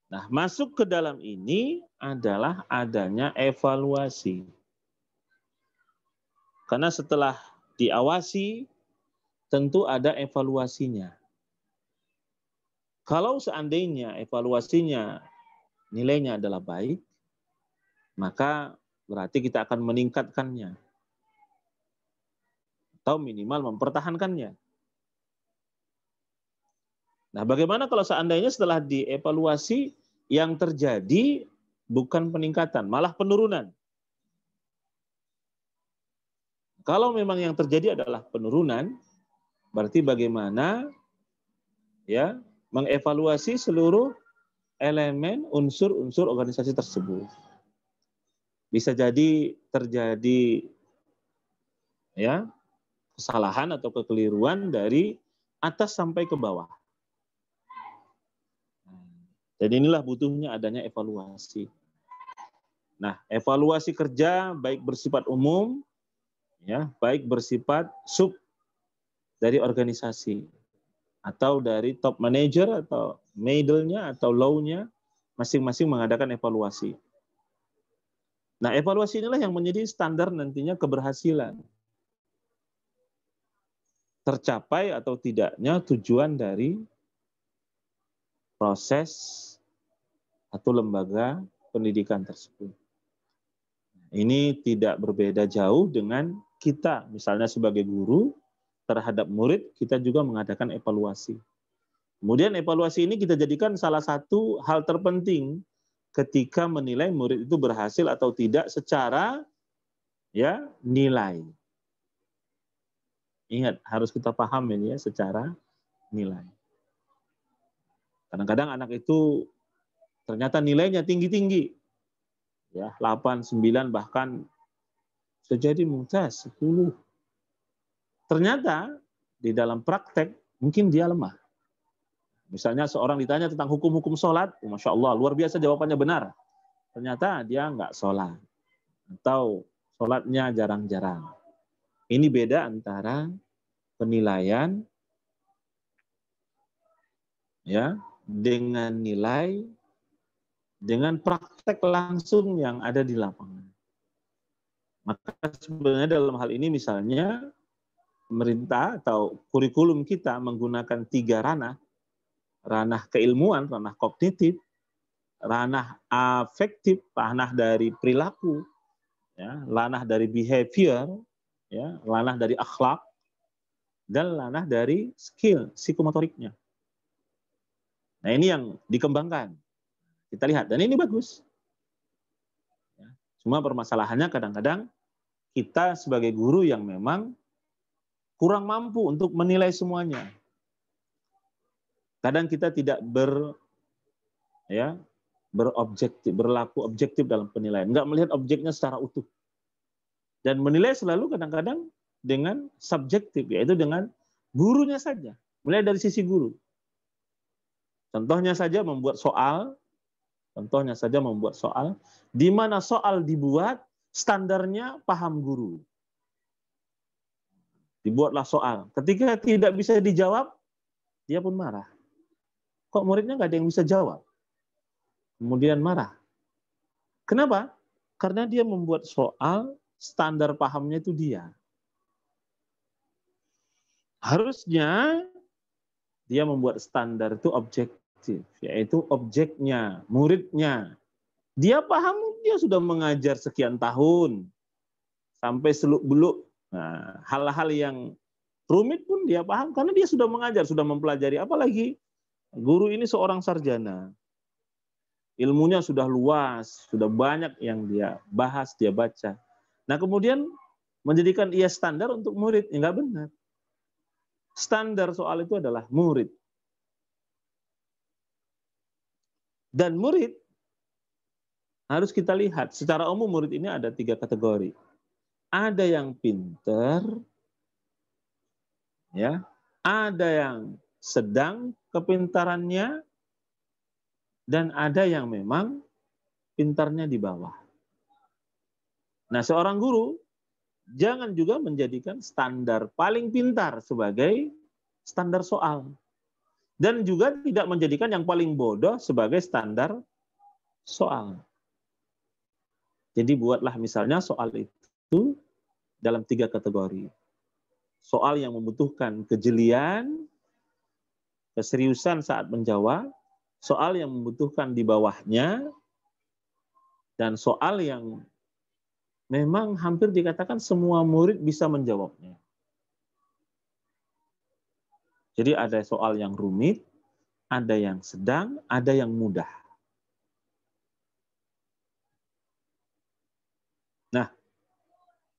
Nah, masuk ke dalam ini adalah adanya evaluasi. Karena setelah diawasi, tentu ada evaluasinya. Kalau seandainya evaluasinya nilainya adalah baik, maka berarti kita akan meningkatkannya. Atau minimal mempertahankannya. Nah, bagaimana kalau seandainya setelah dievaluasi yang terjadi bukan peningkatan, malah penurunan? Kalau memang yang terjadi adalah penurunan, berarti bagaimana ya mengevaluasi seluruh elemen unsur-unsur organisasi tersebut. Bisa jadi terjadi ya kesalahan atau kekeliruan dari atas sampai ke bawah. Dan inilah butuhnya adanya evaluasi. Nah, evaluasi kerja baik bersifat umum, ya, baik bersifat sub dari organisasi atau dari top manager atau middle-nya atau low-nya, masing-masing mengadakan evaluasi. Nah, evaluasi inilah yang menjadi standar nantinya keberhasilan. Tercapai atau tidaknya tujuan dari proses atau lembaga pendidikan tersebut. Ini tidak berbeda jauh dengan kita, misalnya sebagai guru, terhadap murid, kita juga mengadakan evaluasi. Kemudian evaluasi ini kita jadikan salah satu hal terpenting ketika menilai murid itu berhasil atau tidak secara ya nilai. Ingat, harus kita paham ini ya, secara nilai. Kadang-kadang anak itu ternyata nilainya tinggi-tinggi. Ya, 8, 9 bahkan sejadi mumtaz 10. Ternyata di dalam praktek mungkin dia lemah. Misalnya seorang ditanya tentang hukum-hukum sholat, Masya Allah, luar biasa jawabannya benar. Ternyata dia nggak sholat. Atau sholatnya jarang-jarang. Ini beda antara penilaian ya dengan nilai, dengan praktek langsung yang ada di lapangan. Maka sebenarnya dalam hal ini misalnya pemerintah atau kurikulum kita menggunakan 3 ranah. Ranah keilmuan, ranah kognitif, ranah afektif, ranah dari perilaku, ya, ranah dari behavior, ya, ranah dari akhlak, dan ranah dari skill psikomotoriknya. Nah, ini yang dikembangkan. Kita lihat, dan ini bagus. Ya, cuma permasalahannya kadang-kadang kita sebagai guru yang memang kurang mampu untuk menilai semuanya. Kadang kita tidak berlaku objektif dalam penilaian, nggak melihat objeknya secara utuh. Dan menilai selalu kadang-kadang dengan subjektif, yaitu dengan gurunya saja, mulai dari sisi guru. Contohnya saja membuat soal, di mana soal dibuat, standarnya paham guru. Dibuatlah soal. Ketika tidak bisa dijawab, dia pun marah. Kok muridnya nggak ada yang bisa jawab? Kemudian marah. Kenapa? Karena dia membuat soal, standar pahamnya itu dia. Harusnya dia membuat standar itu objektif, yaitu objeknya, muridnya. Dia paham, dia sudah mengajar sekian tahun, sampai seluk-beluk. Nah, hal-hal yang rumit pun dia paham, karena dia sudah mengajar, sudah mempelajari. Apalagi guru ini seorang sarjana. Ilmunya sudah luas, sudah banyak yang dia bahas, dia baca. Nah, kemudian menjadikan ia standar untuk murid, enggak benar. Standar soal itu adalah murid. Dan murid harus kita lihat, secara umum murid ini ada 3 kategori. Ada yang pinter, ya, ada yang sedang kepintarannya, dan ada yang memang pintarnya di bawah. Nah, seorang guru jangan juga menjadikan standar paling pintar sebagai standar soal. Dan juga tidak menjadikan yang paling bodoh sebagai standar soal. Jadi buatlah misalnya soal itu dalam 3 kategori. Soal yang membutuhkan kejelian, keseriusan saat menjawab, soal yang membutuhkan di bawahnya, dan soal yang memang hampir dikatakan semua murid bisa menjawabnya. Jadi ada soal yang rumit, ada yang sedang, ada yang mudah. Nah,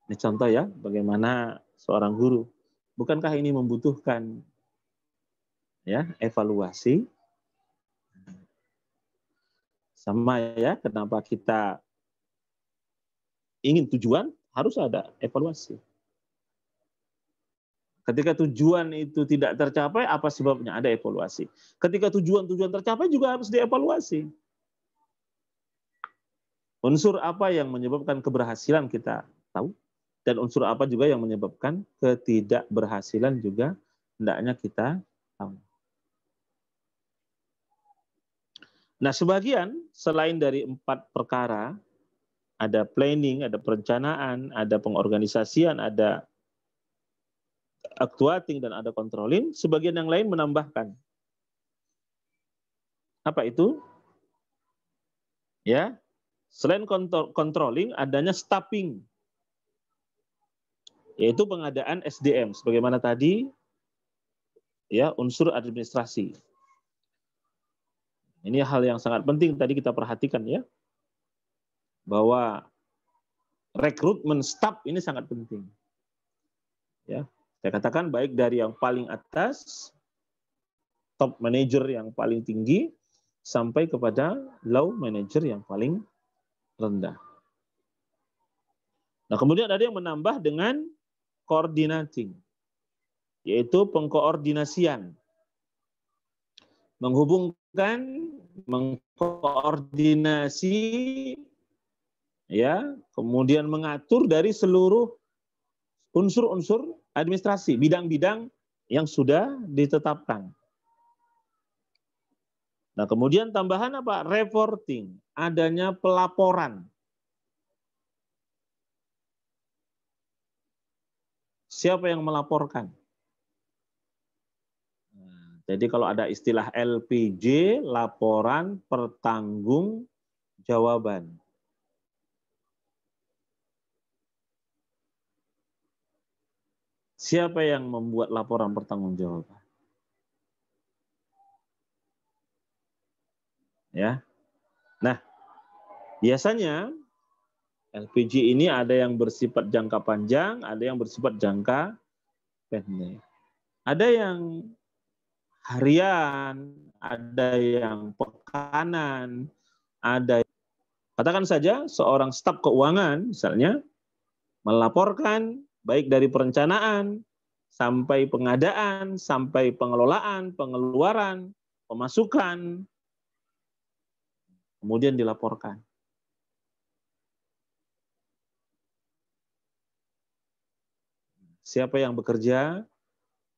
ini contoh ya, bagaimana seorang guru. Bukankah ini membutuhkan ya evaluasi? Sama ya, kenapa kita ingin tujuan, harus ada evaluasi. Ketika tujuan itu tidak tercapai, apa sebabnya? Ada evaluasi. Ketika tujuan-tujuan tercapai juga harus dievaluasi. Unsur apa yang menyebabkan keberhasilan kita tahu, dan unsur apa juga yang menyebabkan ketidakberhasilan juga hendaknya kita tahu. Nah, sebagian selain dari 4 perkara, ada planning, ada perencanaan, ada pengorganisasian, ada actuating, dan ada controlling, sebagian yang lain menambahkan. Apa itu? Ya, selain controlling, adanya staffing, yaitu pengadaan SDM, sebagaimana tadi, ya, unsur administrasi. Ini hal yang sangat penting tadi kita perhatikan ya, bahwa rekrutmen staff ini sangat penting. Ya, saya katakan baik dari yang paling atas, top manager yang paling tinggi, sampai kepada low manager yang paling rendah. Nah, kemudian ada yang menambah dengan coordinating, yaitu pengkoordinasian. Menghubungkan, mengkoordinasi, ya, kemudian mengatur dari seluruh unsur-unsur administrasi, bidang-bidang yang sudah ditetapkan. Nah, kemudian tambahan apa? Reporting, adanya pelaporan. Siapa yang melaporkan? Jadi kalau ada istilah LPJ, laporan pertanggungjawaban. Siapa yang membuat laporan pertanggungjawaban? Ya. Nah, biasanya LPG ini ada yang bersifat jangka panjang, ada yang bersifat jangka pendek. Ada yang harian, ada yang pekanan, ada, katakan saja seorang staf keuangan misalnya melaporkan baik dari perencanaan sampai pengadaan, sampai pengelolaan, pengeluaran, pemasukan, kemudian dilaporkan. Siapa yang bekerja,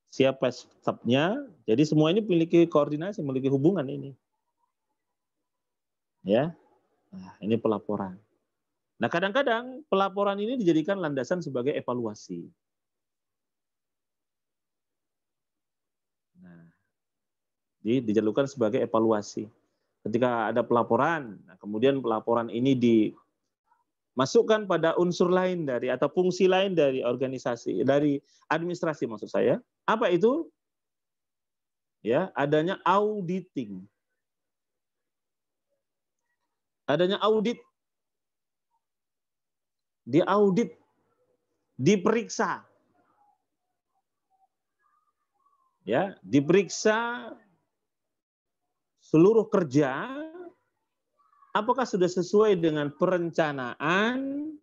siapa stafnya, jadi semua ini memiliki koordinasi, memiliki hubungan ini. Ya, nah, ini pelaporan. Nah, kadang-kadang pelaporan ini dijadikan landasan sebagai evaluasi. Nah, dijalukan sebagai evaluasi. Ketika ada pelaporan, nah kemudian pelaporan ini dimasukkan pada unsur lain dari atau fungsi lain dari organisasi, dari administrasi maksud saya. Apa itu? Ya, adanya auditing. Adanya audit. Diaudit, diperiksa. Ya, diperiksa seluruh kerja apakah sudah sesuai dengan perencanaan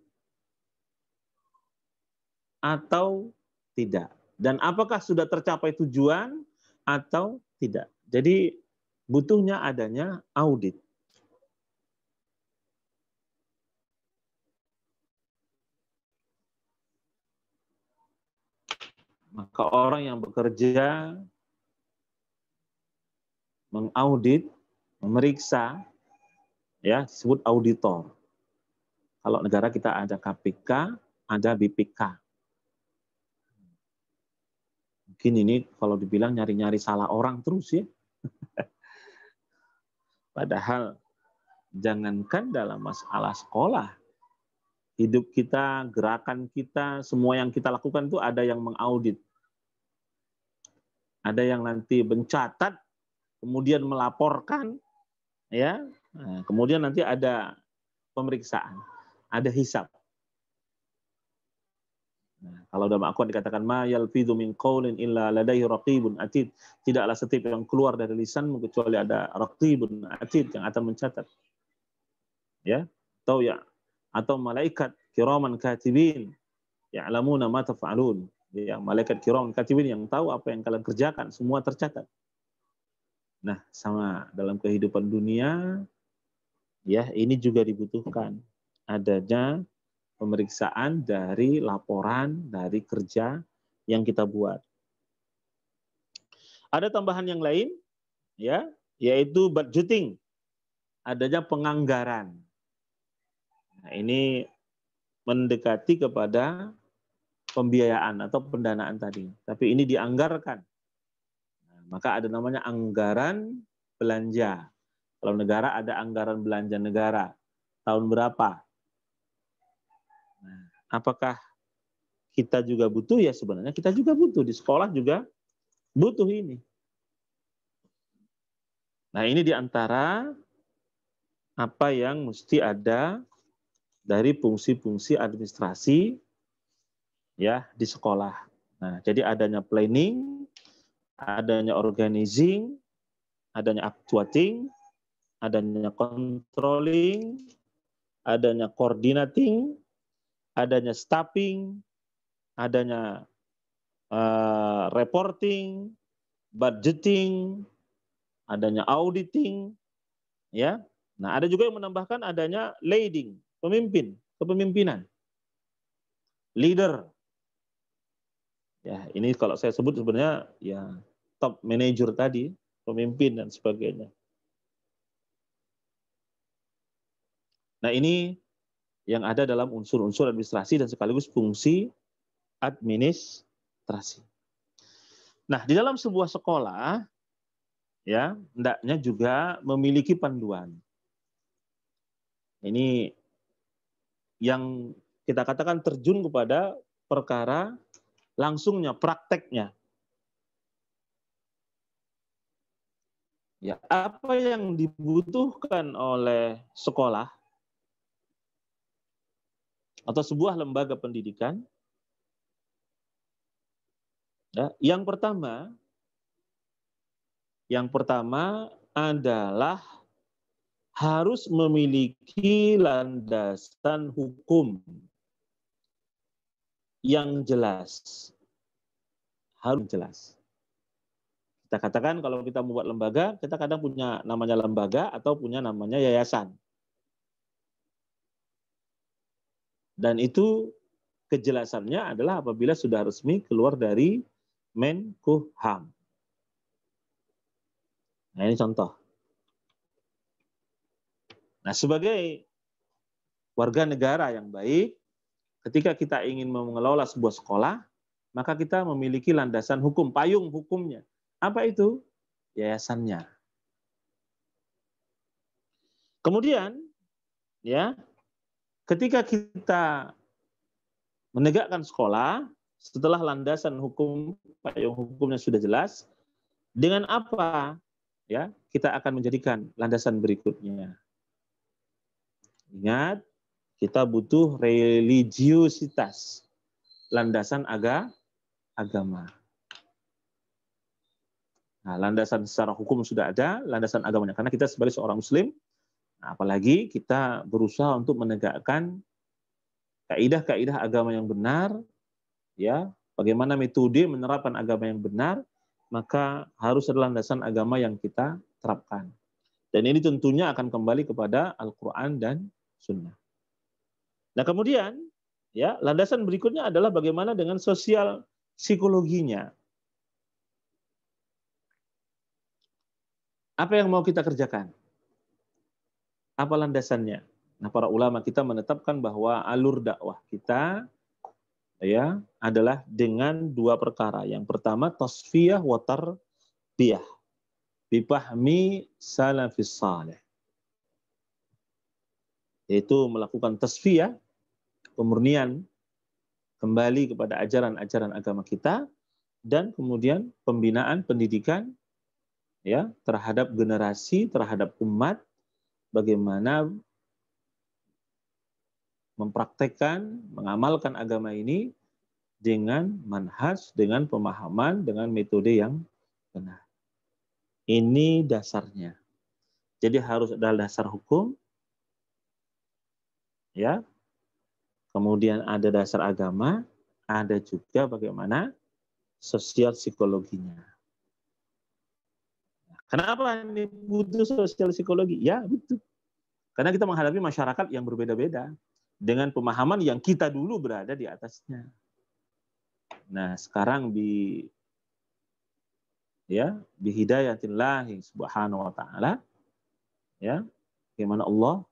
atau tidak. Dan apakah sudah tercapai tujuan atau tidak. Jadi butuhnya adanya audit. Maka orang yang bekerja mengaudit, memeriksa, ya disebut auditor. Kalau negara kita ada KPK, ada BPK. Mungkin ini kalau dibilang nyari-nyari salah orang terus ya. Padahal jangankan dalam masalah sekolah, hidup kita, gerakan kita, semua yang kita lakukan itu ada yang mengaudit. Ada yang nanti mencatat, kemudian melaporkan, ya. Nah, kemudian nanti ada pemeriksaan, ada hisab. Nah, kalau dalam Al-Quran dikatakan ma yalfidhu min qaulin illa ladaihi raqibun atid, tidaklah setiap yang keluar dari lisanmu kecuali ada raqibun atid yang akan mencatat. Ya, atau malaikat kiraman katibin ya'lamuna ma taf'alun. Ya, malaikat kiraman katibin yang tahu apa yang kalian kerjakan, semua tercatat. Nah, sama dalam kehidupan dunia, ya ini juga dibutuhkan adanya pemeriksaan dari laporan dari kerja yang kita buat. Ada tambahan yang lain, ya, yaitu budgeting, adanya penganggaran. Nah, ini mendekati kepada pembiayaan atau pendanaan tadi, tapi ini dianggarkan. Nah, maka ada namanya anggaran belanja. Kalau negara ada anggaran belanja negara tahun berapa? Nah, apakah kita juga butuh? Ya sebenarnya kita juga butuh. Di sekolah juga butuh ini. Nah, ini diantara apa yang mesti ada dari fungsi-fungsi administrasi ya di sekolah. Nah, jadi adanya planning, adanya organizing, adanya actuating, adanya controlling, adanya coordinating, adanya staffing, adanya reporting, budgeting, adanya auditing, ya. Nah, ada juga yang menambahkan adanya leading, kepemimpinan, leader. Ya, ini kalau saya sebut sebenarnya ya top manager tadi, pemimpin dan sebagainya. Nah, ini yang ada dalam unsur-unsur administrasi dan sekaligus fungsi administrasi. Nah, di dalam sebuah sekolah, ya, hendaknya juga memiliki panduan. Ini yang kita katakan terjun kepada perkara langsungnya, prakteknya. Ya, apa yang dibutuhkan oleh sekolah atau sebuah lembaga pendidikan? Ya, yang pertama adalah harus memiliki landasan hukum yang jelas. Harus jelas. Kita katakan kalau kita membuat lembaga, kita kadang punya namanya lembaga atau punya namanya yayasan. Dan itu kejelasannya adalah apabila sudah resmi keluar dari Menkumham. Nah, ini contoh. Nah, sebagai warga negara yang baik, ketika kita ingin mengelola sebuah sekolah, maka kita memiliki landasan hukum, payung hukumnya. Apa itu? Yayasannya. Kemudian, ya, ketika kita menegakkan sekolah, setelah landasan hukum, payung hukumnya sudah jelas, dengan apa ya kita akan menjadikan landasan berikutnya? Ingat, kita butuh religiusitas, landasan agama. Nah, landasan secara hukum sudah ada, landasan agamanya. Karena kita sebagai seorang Muslim, nah, apalagi kita berusaha untuk menegakkan kaidah-kaidah agama yang benar, ya, bagaimana metode menerapkan agama yang benar, maka harus ada landasan agama yang kita terapkan. Dan ini tentunya akan kembali kepada Al-Quran dan Sunnah. Nah kemudian, ya landasan berikutnya adalah bagaimana dengan social psikologinya. Apa yang mau kita kerjakan? Apa landasannya? Nah, para ulama kita menetapkan bahwa alur dakwah kita ya adalah dengan dua perkara. Yang pertama tasfiyah wa tarbiyah bifahmi salafis salih. Yaitu melakukan tasfiyah, pemurnian kembali kepada ajaran-ajaran agama kita, dan kemudian pembinaan pendidikan ya terhadap generasi, terhadap umat, bagaimana mempraktekkan, mengamalkan agama ini dengan manhaj, dengan pemahaman, dengan metode yang benar. Ini dasarnya. Jadi harus ada dasar hukum, ya. Kemudian ada dasar agama, ada juga bagaimana sosial psikologinya. Kenapa ini butuh sosial psikologi? Ya, betul. Karena kita menghadapi masyarakat yang berbeda-beda dengan pemahaman yang kita dulu berada di atasnya. Nah, sekarang bihidayatillah subhanahu wa ta'ala, ya, bagaimana Allah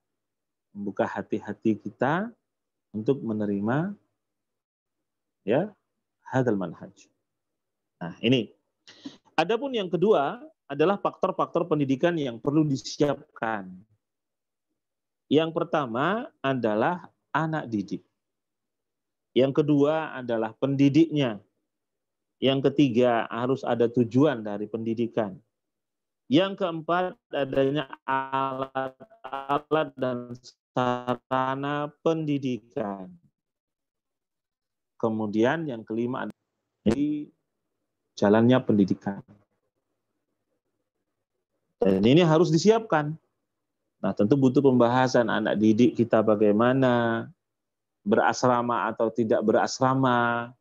membuka hati-hati kita untuk menerima ya hadzal manhaj. Nah, ini. Adapun yang kedua adalah faktor-faktor pendidikan yang perlu disiapkan. Yang pertama adalah anak didik. Yang kedua adalah pendidiknya. Yang ketiga harus ada tujuan dari pendidikan. Yang keempat adanya alat-alat dan sarana pendidikan. Kemudian yang kelima adalah jalannya pendidikan. Dan ini harus disiapkan. Nah, tentu butuh pembahasan anak didik kita bagaimana, berasrama atau tidak berasrama,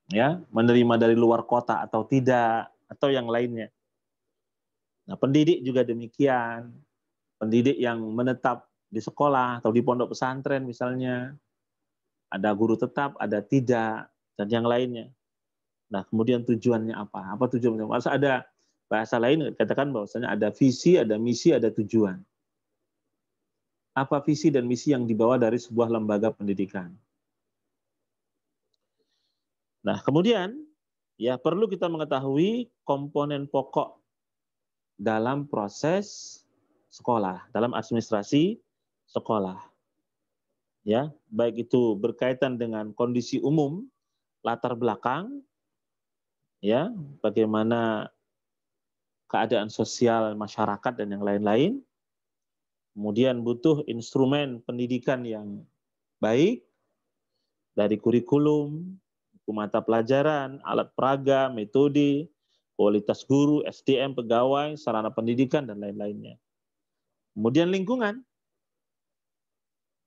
ya, menerima dari luar kota atau tidak, atau yang lainnya. Nah, pendidik juga demikian. Pendidik yang menetap di sekolah atau di pondok pesantren misalnya, ada guru tetap, ada tidak, dan yang lainnya. Nah, kemudian tujuannya apa? Apa tujuannya? Masa ada bahasa lain katakan bahwasanya ada visi, ada misi, ada tujuan. Apa visi dan misi yang dibawa dari sebuah lembaga pendidikan? Nah, kemudian ya perlu kita mengetahui komponen pokok dalam proses sekolah, dalam administrasi sekolah. Ya, baik itu berkaitan dengan kondisi umum, latar belakang, ya, bagaimana keadaan sosial masyarakat dan yang lain-lain. Kemudian butuh instrumen pendidikan yang baik dari kurikulum, buku mata pelajaran, alat peraga, metode, kualitas guru, SDM, pegawai, sarana pendidikan dan lain-lainnya. Kemudian lingkungan,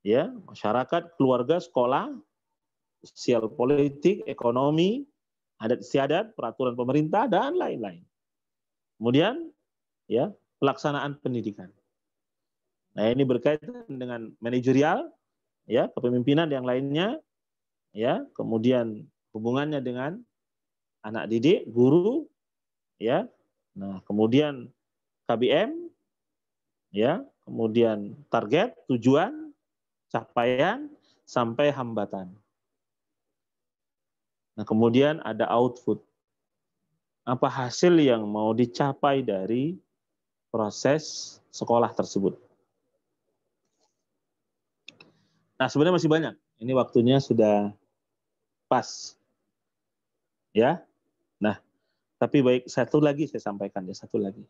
ya, masyarakat, keluarga, sekolah, sosial politik, ekonomi, adat istiadat, peraturan pemerintah dan lain-lain. Kemudian ya, pelaksanaan pendidikan. Nah, ini berkaitan dengan manajerial, ya, kepemimpinan yang lainnya, ya, kemudian hubungannya dengan anak didik, guru, ya. Nah, kemudian KBM, ya, kemudian target, tujuan, capaian sampai hambatan. Nah, kemudian ada output. Apa hasil yang mau dicapai dari proses sekolah tersebut. Nah, sebenarnya masih banyak. Ini waktunya sudah pas. Ya. Nah, tapi baik, satu lagi saya sampaikan ya, satu lagi.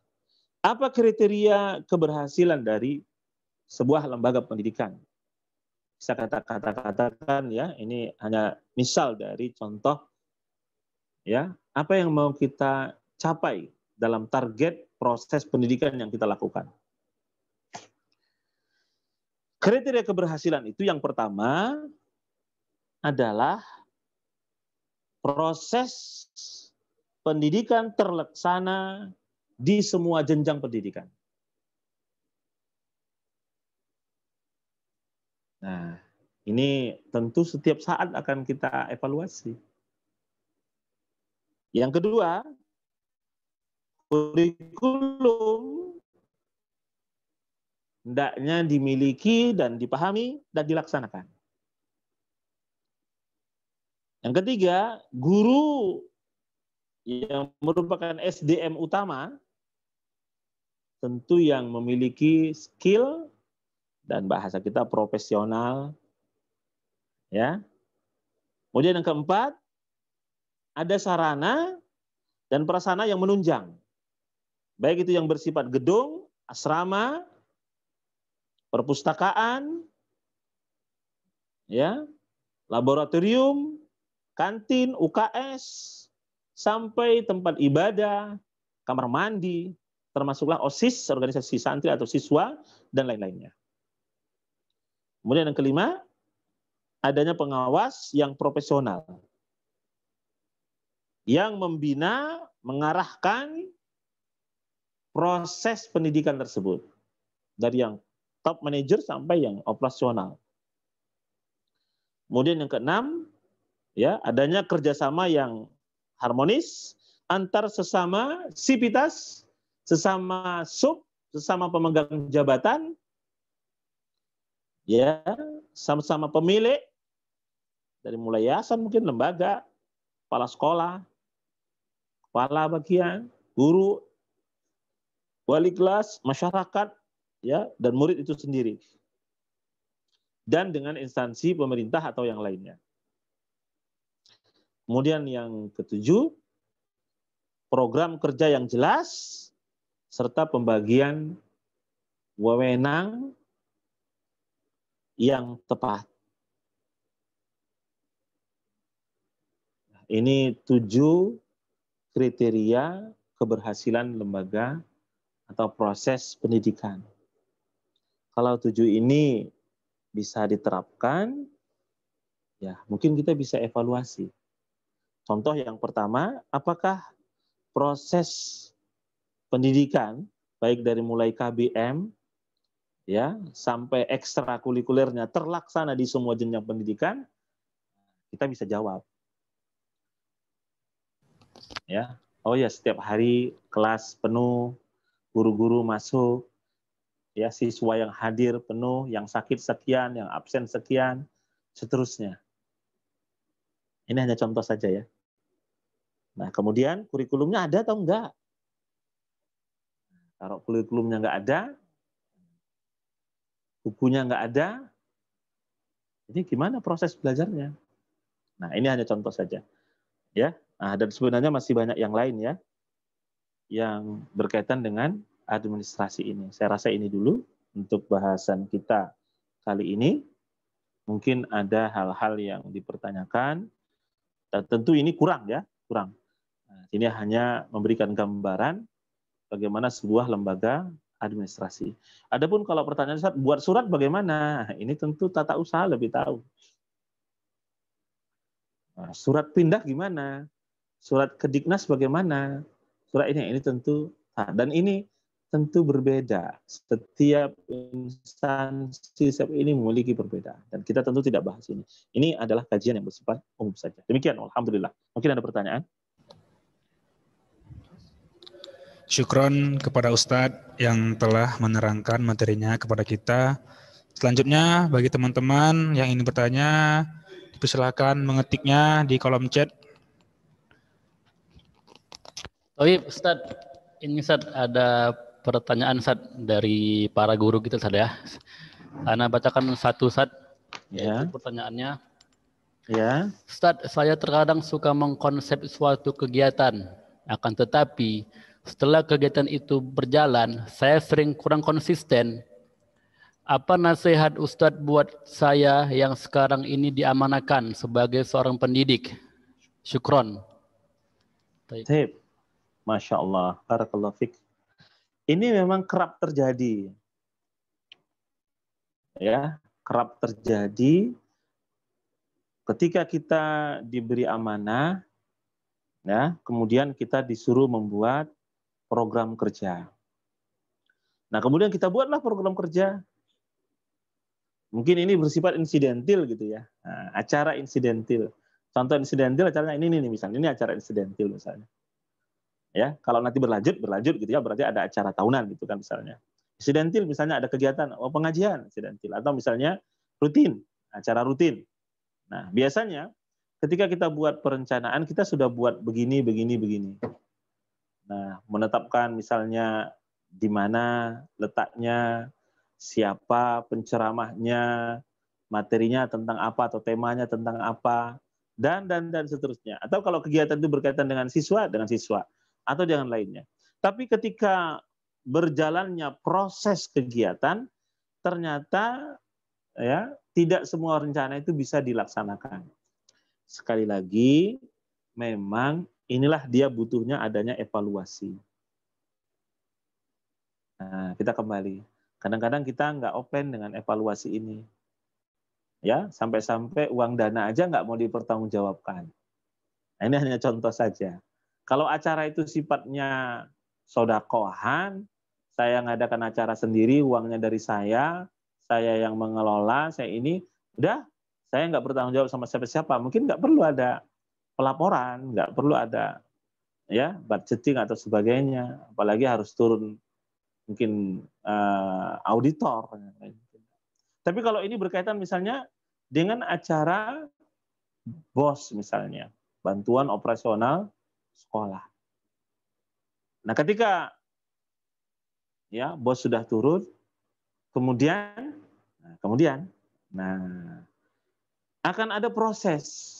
Apa kriteria keberhasilan dari sebuah lembaga pendidikan? Bisa katakan ya, ini hanya misal dari contoh ya, apa yang mau kita capai dalam target proses pendidikan yang kita lakukan. Kriteria keberhasilan itu yang pertama adalah proses pendidikan terlaksana di semua jenjang pendidikan. Nah, Ini tentu setiap saat akan kita evaluasi. Yang kedua, kurikulum hendaknya dimiliki dan dipahami dan dilaksanakan. Yang ketiga, guru yang merupakan SDM utama tentu yang memiliki skill dan bahasa kita profesional, ya. Kemudian yang keempat, ada sarana dan prasarana yang menunjang. Baik itu yang bersifat gedung, asrama, perpustakaan, ya, laboratorium, kantin, UKS, sampai tempat ibadah, kamar mandi, termasuklah OSIS, organisasi santri atau siswa, dan lain-lainnya. Kemudian yang kelima, adanya pengawas yang profesional, yang membina, mengarahkan proses pendidikan tersebut. Dari yang top manager sampai yang operasional. Kemudian yang keenam, ya, adanya kerjasama yang harmonis antar sesama sivitas, sesama sub, sesama pemegang jabatan, ya, sama-sama pemilik, dari mulai yayasan mungkin, lembaga, kepala sekolah, kepala bagian, guru, wali kelas, masyarakat, ya, dan murid itu sendiri. Dan dengan instansi pemerintah atau yang lainnya. Kemudian yang ketujuh, program kerja yang jelas, serta pembagian wewenang yang tepat. Ini 7 kriteria keberhasilan lembaga atau proses pendidikan. Kalau 7 ini bisa diterapkan, ya mungkin kita bisa evaluasi. Contoh yang pertama, apakah proses pendidikan, baik dari mulai KBM, ya, sampai ekstrakurikulernya terlaksana di semua jenjang pendidikan, kita bisa jawab. Ya, oh ya, setiap hari kelas penuh, guru-guru masuk, ya, siswa yang hadir penuh, yang sakit sekian, yang absen sekian, seterusnya. Ini hanya contoh saja ya. Nah, kemudian kurikulumnya ada atau enggak? Kalau kurikulumnya enggak ada, bukunya enggak ada, jadi gimana proses belajarnya? Nah, ini hanya contoh saja. Ya, nah, dan sebenarnya masih banyak yang lain ya, yang berkaitan dengan administrasi ini. Saya rasa ini dulu untuk bahasan kita kali ini. Mungkin ada hal-hal yang dipertanyakan, dan tentu ini kurang ya, kurang. Nah, ini hanya memberikan gambaran bagaimana sebuah lembaga administrasi. Adapun kalau pertanyaan Ustaz, buat surat bagaimana? Ini tentu tata usaha lebih tahu. Nah, surat pindah gimana? Surat ke Diknas bagaimana? Surat ini tentu, dan ini tentu berbeda. Setiap instansi ini memiliki perbedaan. Dan kita tentu tidak bahas ini. Ini adalah kajian yang bersifat umum saja. Demikian, alhamdulillah. Mungkin ada pertanyaan? Syukron kepada Ustadz yang telah menerangkan materinya kepada kita. Selanjutnya, bagi teman-teman yang ingin bertanya, dipersilakan mengetiknya di kolom chat. Oh iya, Ustadz, ini Ustadz ada pertanyaan Ustadz dari para guru kita Ustadz ya. Ana bacakan satu Ustadz, yaitu pertanyaannya. Ya. Ustadz, saya terkadang suka mengkonsep suatu kegiatan, akan tetapi setelah kegiatan itu berjalan, saya sering kurang konsisten. Apa nasihat Ustadz buat saya yang sekarang ini diamanakan sebagai seorang pendidik? Syukron. Sip. Masya Allah. Barakallahu fiik. Ini memang kerap terjadi. Ya, kerap terjadi ketika kita diberi amanah, ya, kemudian kita disuruh membuat program kerja. Nah, kemudian kita buatlah program kerja. Mungkin ini bersifat insidentil gitu ya. Nah, acara insidentil. Contoh insidentil acaranya ini nih misalnya. Ini acara insidentil misalnya. Ya, kalau nanti berlanjut gitu ya, berarti ada acara tahunan gitu kan misalnya. Insidentil misalnya ada kegiatan pengajian insidentil atau misalnya rutin, acara rutin. Nah, biasanya ketika kita buat perencanaan kita sudah buat begini. Nah, menetapkan misalnya di mana letaknya, siapa penceramahnya, materinya tentang apa atau temanya tentang apa, dan seterusnya. Atau kalau kegiatan itu berkaitan dengan siswa atau dengan lainnya. Tapi ketika berjalannya proses kegiatan, ternyata ya tidak semua rencana itu bisa dilaksanakan. Sekali lagi, memang inilah dia butuhnya adanya evaluasi. Nah, kita kembali. Kadang-kadang kita nggak open dengan evaluasi ini. Ya, sampai-sampai uang dana aja nggak mau dipertanggungjawabkan. Nah, ini hanya contoh saja. Kalau acara itu sifatnya sodakohan, saya ngadakan acara sendiri, uangnya dari saya yang mengelola, saya ini, udah, saya nggak bertanggung jawab sama siapa-siapa. Mungkin nggak perlu ada pelaporan, nggak perlu ada ya budgeting atau sebagainya, apalagi harus turun mungkin auditor. Tapi kalau ini berkaitan misalnya dengan acara BOS misalnya, bantuan operasional sekolah. Nah, ketika ya BOS sudah turun, kemudian akan ada proses.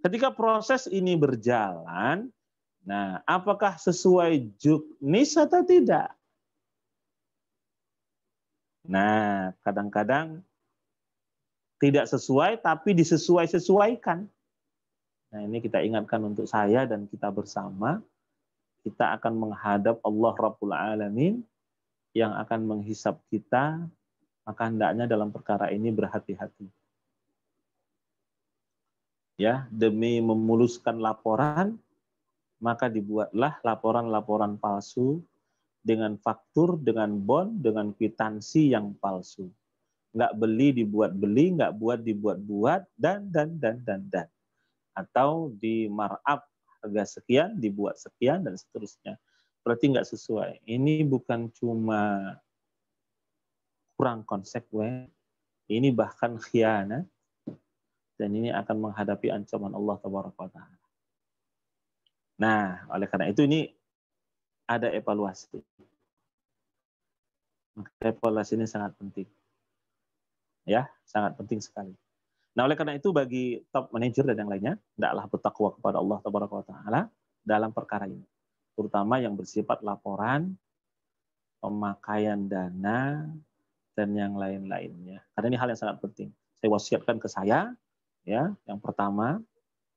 Ketika proses ini berjalan, nah apakah sesuai juknis atau tidak? Nah, kadang-kadang tidak sesuai tapi disesuaikan. Nah, ini kita ingatkan untuk saya dan kita bersama, kita akan menghadap Allah Rabbul Alamin yang akan menghisap kita, maka hendaknya dalam perkara ini berhati-hati. Ya, demi memuluskan laporan, maka dibuatlah laporan-laporan palsu dengan faktur, dengan bon, dengan kwitansi yang palsu. Nggak beli dibuat beli, nggak buat dibuat buat, dan. Atau di markup harga sekian, dibuat sekian, dan seterusnya. Berarti nggak sesuai. Ini bukan cuma kurang konsekuen, ini bahkan khianat, dan ini akan menghadapi ancaman Allah Taala. Nah, oleh karena itu ini ada evaluasi. Evaluasi ini sangat penting. Ya, sangat penting sekali. Nah, oleh karena itu bagi top manager dan yang lainnya, hendaklah bertakwa kepada Allah Taala dalam perkara ini. Terutama yang bersifat laporan, pemakaian dana, dan yang lain-lainnya. Karena ini hal yang sangat penting. Saya wasiatkan ke saya, ya, yang pertama,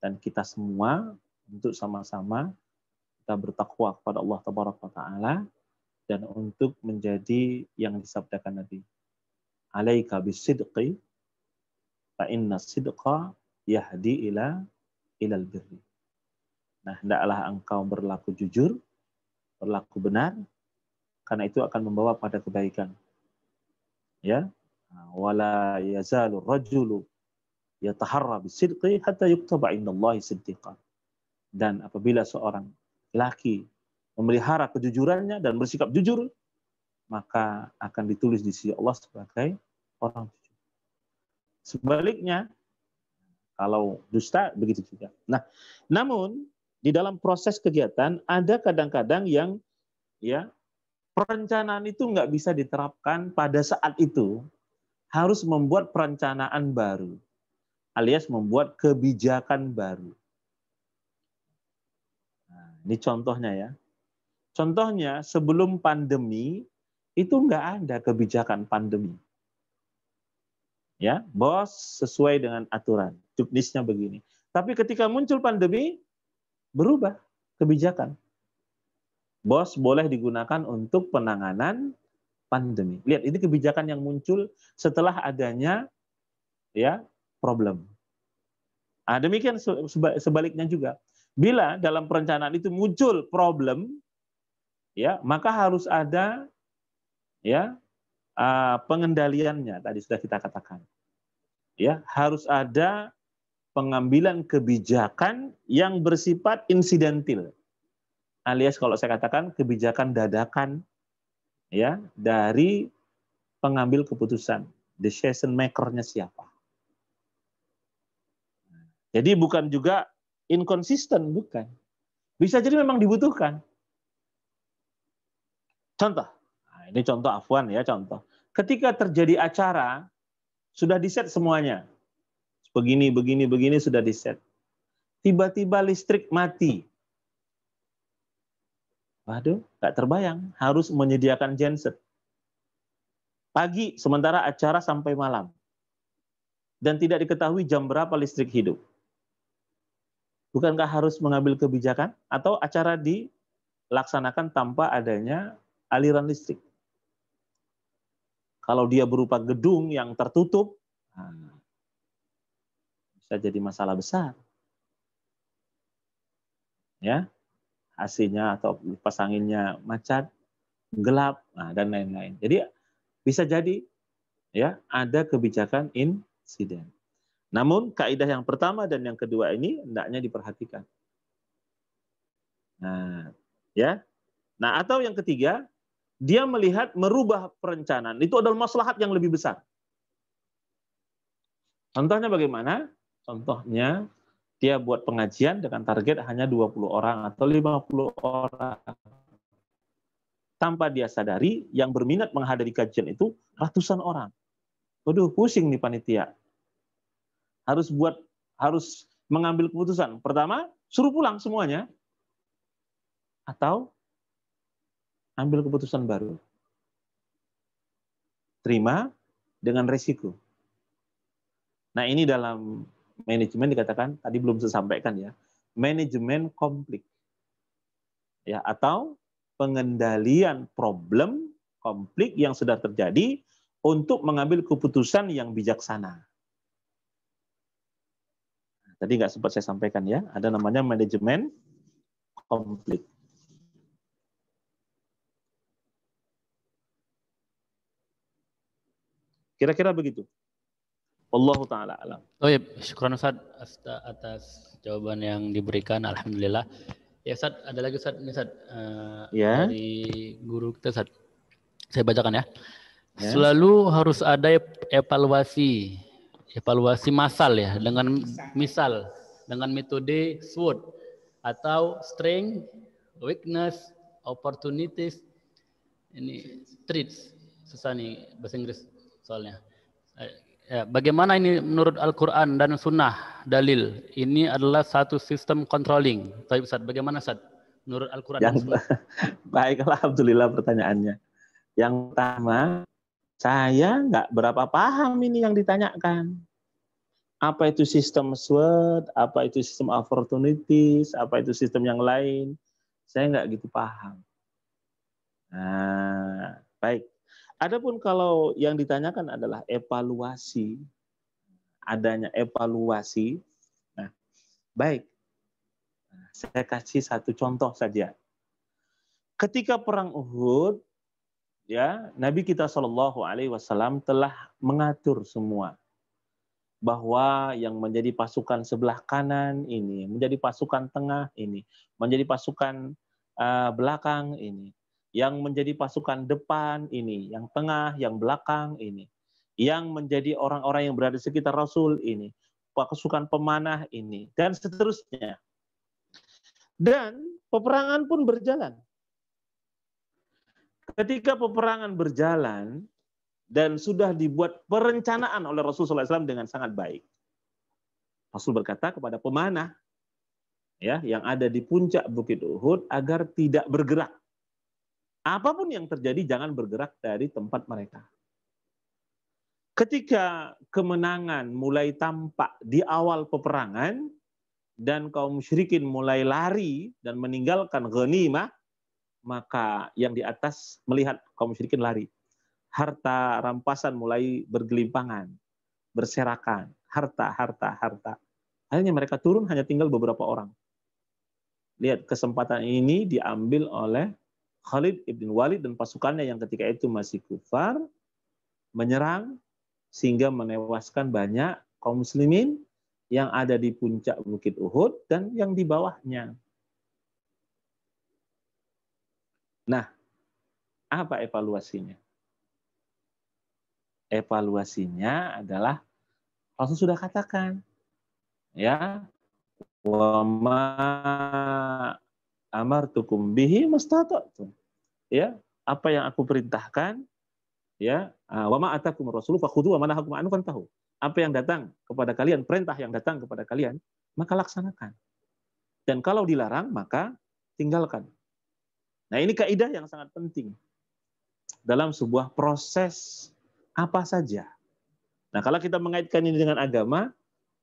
dan kita semua untuk sama-sama kita bertakwa kepada Allah Taala dan untuk menjadi yang disabdakan Nabi. Alaika bisidqi fa inna sidqa yahdi ilal birri. Nah, hendaklah engkau berlaku jujur, berlaku benar, karena itu akan membawa pada kebaikan. Ya, wala yazalu rajulu yataharra bisidqi hatta yuktaba indallahi siddiqan. Dan apabila seorang laki memelihara kejujurannya dan bersikap jujur, maka akan ditulis di sisi Allah sebagai orang jujur. Sebaliknya, kalau dusta begitu juga. Nah, namun di dalam proses kegiatan ada kadang-kadang yang ya perencanaan itu nggak bisa diterapkan pada saat itu, harus membuat perencanaan baru, alias membuat kebijakan baru. Nah, ini contohnya ya. Contohnya sebelum pandemi itu nggak ada kebijakan pandemi. Ya, bos sesuai dengan aturan, juknisnya begini. Tapi ketika muncul pandemi, berubah kebijakan. Bos boleh digunakan untuk penanganan pandemi. Lihat, ini kebijakan yang muncul setelah adanya ya problem. Nah, demikian sebaliknya juga. Bila dalam perencanaan itu muncul problem, ya maka harus ada ya pengendaliannya tadi sudah kita katakan. Ya, harus ada pengambilan kebijakan yang bersifat insidentil. Alias kalau saya katakan kebijakan dadakan ya dari pengambil keputusan, decision maker-nya siapa. Jadi bukan juga inkonsisten, bukan. Bisa jadi memang dibutuhkan. Contoh, nah ini contoh Afwan ya, contoh. Ketika terjadi acara, sudah di-set semuanya. Begini, begini, begini sudah di-set. Tiba-tiba listrik mati. Waduh, nggak terbayang. Harus menyediakan genset. Pagi, sementara acara sampai malam. Dan tidak diketahui jam berapa listrik hidup. Bukankah harus mengambil kebijakan? Atau acara dilaksanakan tanpa adanya aliran listrik? Kalau dia berupa gedung yang tertutup, bisa jadi masalah besar. Ya, AC-nya atau kipas anginnya macet, gelap, dan lain-lain. Jadi bisa jadi ya ada kebijakan insiden. Namun kaidah yang pertama dan yang kedua ini hendaknya diperhatikan. Nah, ya. Nah, atau yang ketiga, dia melihat merubah perencanaan itu adalah maslahat yang lebih besar. Contohnya bagaimana? Contohnya dia buat pengajian dengan target hanya 20 orang atau 50 orang. Tanpa dia sadari, yang berminat menghadiri kajian itu ratusan orang. Waduh, pusing nih panitia. Harus mengambil keputusan. Pertama, suruh pulang semuanya. Atau ambil keputusan baru. Terima dengan resiko. Nah, ini dalam manajemen dikatakan, tadi belum saya sampaikan ya, manajemen konflik. Ya, atau pengendalian problem konflik yang sudah terjadi untuk mengambil keputusan yang bijaksana. Tadi nggak sempat saya sampaikan ya, ada namanya manajemen konflik. Kira-kira begitu. Wallahu ta'ala alam. Oh ya, syukran Ustaz atas jawaban yang diberikan. Alhamdulillah. Ya Ustaz, ada lagi Ustaz, ini Ustaz, Ya. dari guru kita Ustaz. Saya bacakan ya. Ya. Selalu harus ada evaluasi massal ya, dengan misal dengan metode SWOT atau strength, weakness, opportunities, ini traits. Susah nih bahasa Inggris soalnya. Ya, bagaimana ini menurut Al-Quran dan Sunnah dalil? Ini adalah satu sistem controlling. Tapi Ustaz, bagaimana Ustaz menurut Al-Quran dan Sunnah? Baik, alhamdulillah pertanyaannya. Yang pertama, saya nggak berapa paham ini yang ditanyakan. Apa itu sistem SWOT, apa itu sistem opportunities, apa itu sistem yang lain. Saya nggak gitu paham. Nah, baik. Adapun kalau yang ditanyakan adalah evaluasi, adanya evaluasi. Nah, baik. Saya kasih satu contoh saja. Ketika perang Uhud, ya Nabi kita SAW telah mengatur semua bahwa yang menjadi pasukan sebelah kanan ini, menjadi pasukan tengah ini, menjadi pasukan belakang ini, yang menjadi pasukan depan ini, yang tengah, yang belakang ini, yang menjadi orang-orang yang berada di sekitar Rasul ini, pasukan pemanah ini, dan seterusnya. Dan peperangan pun berjalan. Ketika peperangan berjalan dan sudah dibuat perencanaan oleh Rasulullah SAW dengan sangat baik, Rasul berkata kepada pemanah ya yang ada di puncak Bukit Uhud agar tidak bergerak. Apapun yang terjadi, jangan bergerak dari tempat mereka. Ketika kemenangan mulai tampak di awal peperangan dan kaum musyrikin mulai lari dan meninggalkan ghanimah, maka yang di atas melihat kaum musyrikin lari. Harta rampasan mulai bergelimpangan, berserakan, harta. Akhirnya mereka turun, hanya tinggal beberapa orang. Lihat, kesempatan ini diambil oleh Khalid ibn Walid dan pasukannya yang ketika itu masih kufar, menyerang sehingga menewaskan banyak kaum muslimin yang ada di puncak Bukit Uhud dan yang di bawahnya. Nah, apa evaluasinya? Evaluasinya adalah Rasul sudah katakan, ya, wa ma amartukum bihi mastata'tum. Ya, apa yang aku perintahkan, ya, wa ma atakum rasulu fakhudhu wa ma nahakum anhu fantahu. Apa yang datang kepada kalian, perintah yang datang kepada kalian, maka laksanakan. Dan kalau dilarang, maka tinggalkan. Nah, ini kaidah yang sangat penting dalam sebuah proses apa saja. Nah, kalau kita mengaitkan ini dengan agama,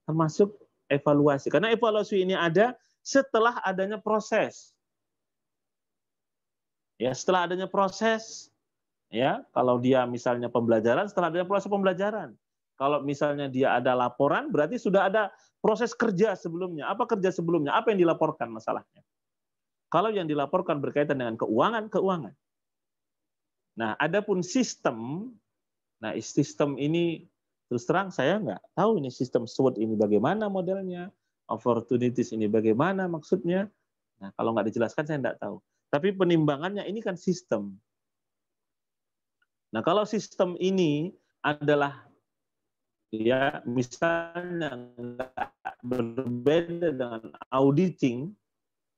termasuk evaluasi. Karena evaluasi ini ada setelah adanya proses. Ya, setelah adanya proses, ya, kalau dia misalnya pembelajaran, setelah adanya proses pembelajaran. Kalau misalnya dia ada laporan, berarti sudah ada proses kerja sebelumnya. Apa kerja sebelumnya? Apa yang dilaporkan masalahnya? Kalau yang dilaporkan berkaitan dengan keuangan, keuangan. Nah, adapun sistem, nah sistem ini terus terang saya nggak tahu ini sistem SWOT ini bagaimana modelnya, opportunities ini bagaimana maksudnya. Nah, kalau nggak dijelaskan saya nggak tahu. Tapi penimbangannya ini kan sistem. Nah, kalau sistem ini adalah ya misalnya nggak berbeda dengan auditing,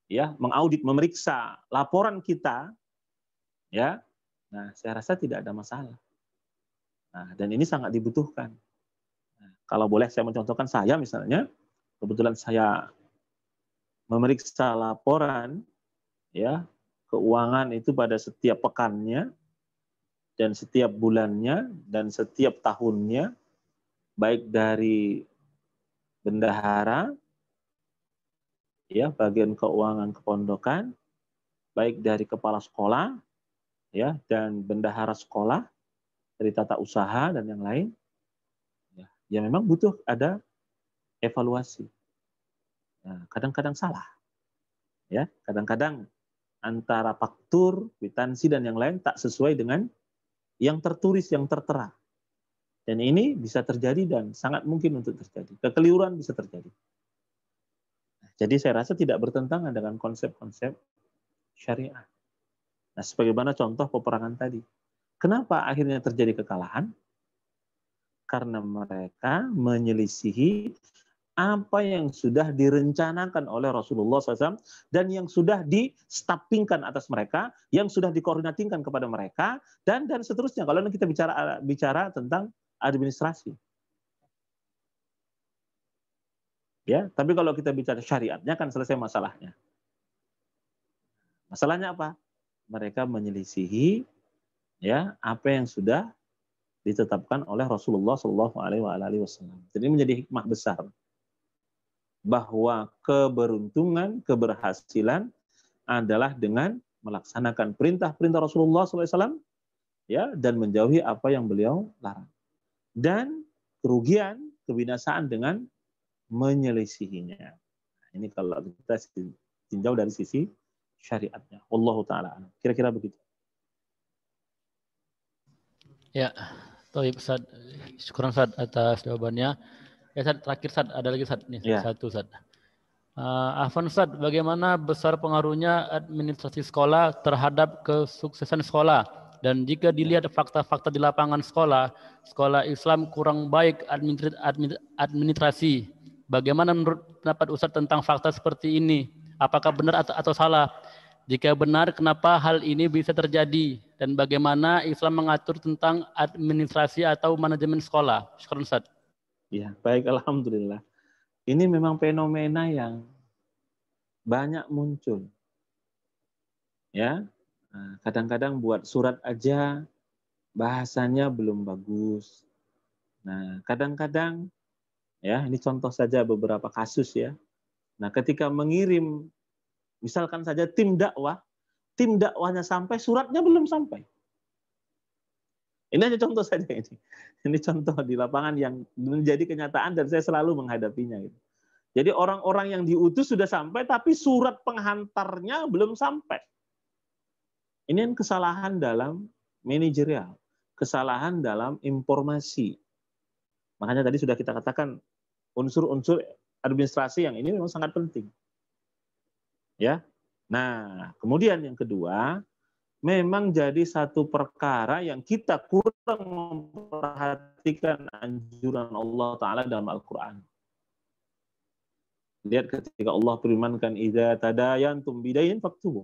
ya mengaudit, memeriksa laporan kita, ya, nah saya rasa tidak ada masalah. Nah, dan ini sangat dibutuhkan. Nah, kalau boleh saya mencontohkan saya misalnya, kebetulan saya memeriksa laporan ya keuangan itu pada setiap pekannya dan setiap bulannya dan setiap tahunnya, baik dari bendahara ya bagian keuangan kepondokan, baik dari kepala sekolah ya dan bendahara sekolah, dari tata usaha dan yang lain, ya memang butuh ada evaluasi. Nah, kadang-kadang salah, ya kadang-kadang antara faktur, kwitansi dan yang lain tak sesuai dengan yang tertulis, yang tertera. Dan ini bisa terjadi dan sangat mungkin untuk terjadi. Kekeliruan bisa terjadi. Jadi saya rasa tidak bertentangan dengan konsep-konsep syariah. Nah, sebagaimana contoh peperangan tadi. Kenapa akhirnya terjadi kekalahan? Karena mereka menyelisihi apa yang sudah direncanakan oleh Rasulullah SAW dan yang sudah distappingkan atas mereka, yang sudah dikoordinasikan kepada mereka, dan seterusnya. Kalau kita bicara tentang administrasi. Ya, tapi kalau kita bicara syariatnya kan selesai masalahnya. Masalahnya apa? Mereka menyelisihi ya apa yang sudah ditetapkan oleh Rasulullah SAW. Jadi menjadi hikmah besar bahwa keberuntungan, keberhasilan adalah dengan melaksanakan perintah-perintah Rasulullah SAW ya dan menjauhi apa yang beliau larang. Dan kerugian, kebinasaan dengan menyelisihinya. Ini kalau kita tinjau dari sisi syariatnya. Wallahu ta'ala. Kira-kira begitu. Ya, Toib Ustaz. Syukuran Ustaz atas jawabannya. Ya Ustaz, terakhir Ustaz, ada lagi Ustaz nih, Ya. satu Ustaz. Afwan Ustaz, bagaimana besar pengaruhnya administrasi sekolah terhadap kesuksesan sekolah? Dan jika dilihat fakta-fakta di lapangan sekolah Islam kurang baik administrasi. Bagaimana menurut pendapat Ustaz tentang fakta seperti ini? Apakah benar atau salah? Jika benar, kenapa hal ini bisa terjadi? Dan bagaimana Islam mengatur tentang administrasi atau manajemen sekolah? Syukur Ustaz. Ya, baik, alhamdulillah. Ini memang fenomena yang banyak muncul. Ya, kadang-kadang buat surat aja bahasanya belum bagus. Nah, kadang-kadang ya, ini contoh saja beberapa kasus ya. Nah, ketika mengirim misalkan saja tim dakwahnya sampai, suratnya belum sampai. Ini hanya contoh saja ini. Ini contoh di lapangan yang menjadi kenyataan dan saya selalu menghadapinya. Gitu. Jadi orang-orang yang diutus sudah sampai, tapi surat penghantarnya belum sampai. Ini kan kesalahan dalam manajerial, kesalahan dalam informasi. Makanya tadi sudah kita katakan unsur-unsur administrasi yang ini memang sangat penting. Ya. Nah, kemudian yang kedua, memang jadi satu perkara yang kita kurang memperhatikan anjuran Allah Ta'ala dalam Al-Quran. Lihat ketika Allah firmankan, idza tadayantum bidain faktubu.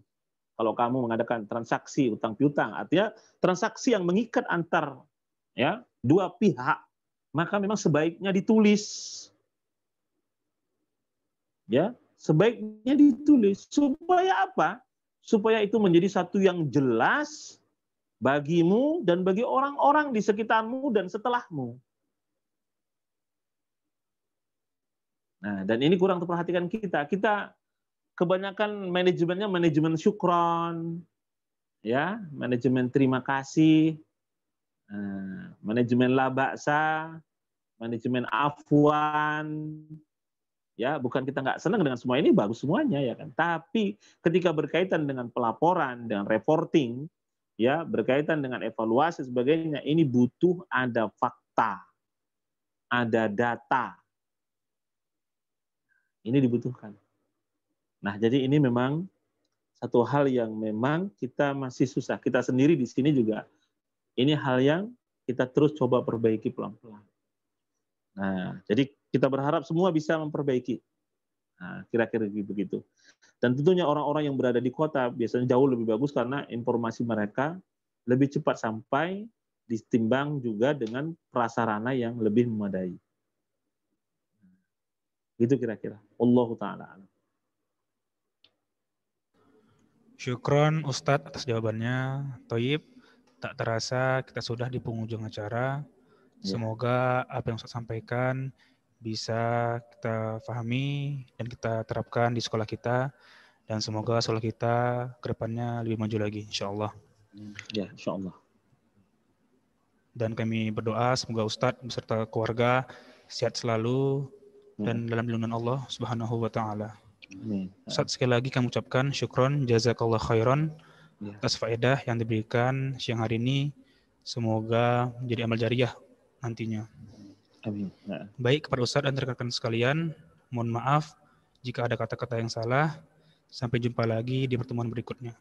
Kalau kamu mengadakan transaksi utang piutang, artinya transaksi yang mengikat antar ya dua pihak, maka memang sebaiknya ditulis. Ya, sebaiknya ditulis. Supaya apa? Supaya itu menjadi satu yang jelas bagimu dan bagi orang-orang di sekitarmu dan setelahmu. Nah, dan ini kurang terperhatikan kita. Kita kebanyakan manajemennya manajemen syukron, ya, manajemen terima kasih, manajemen la ba'sa, manajemen afwan, ya, bukan kita nggak senang dengan semua ini, bagus semuanya ya kan. Tapi ketika berkaitan dengan pelaporan, dengan reporting, ya, berkaitan dengan evaluasi sebagainya, ini butuh ada fakta, ada data. Ini dibutuhkan. Nah, jadi ini memang satu hal yang memang kita masih susah. Kita sendiri di sini juga, ini hal yang kita terus coba perbaiki pelan-pelan. Nah, jadi kita berharap semua bisa memperbaiki. Nah, kira-kira begitu. Dan tentunya orang-orang yang berada di kota biasanya jauh lebih bagus karena informasi mereka lebih cepat sampai, ditimbang juga dengan prasarana yang lebih memadai. Gitu kira-kira. Allahu ta'ala. Syukron Ustadz atas jawabannya. Thayyib, tak terasa kita sudah di penghujung acara. Semoga apa yang Ustadz sampaikan bisa kita pahami dan kita terapkan di sekolah kita. Dan semoga sekolah kita ke depannya lebih maju lagi, insya Allah. Ya, insya Allah. Dan kami berdoa semoga Ustadz beserta keluarga sehat selalu dan dalam lindungan Allah Subhanahu wa Ta'ala. Ustadz, sekali lagi kami ucapkan syukron, jazakallah khairan atas faedah yang diberikan siang hari ini. Semoga menjadi amal jariah nantinya. Amin. Baik, kepada Ustadz dan rekan-rekan sekalian, mohon maaf jika ada kata-kata yang salah. Sampai jumpa lagi di pertemuan berikutnya.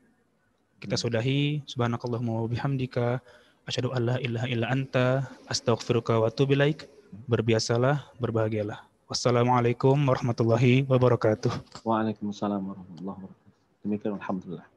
Kita sudahi. Subhanakallahumma wa bihamdika asyhadu an la ilaha illa anta astaghfiruka wa atubu ilaik. Berbiasalah, berbahagialah. Wassalamualaikum warahmatullahi wabarakatuh. Waalaikumsalam warahmatullahi wabarakatuh. Demikian alhamdulillah.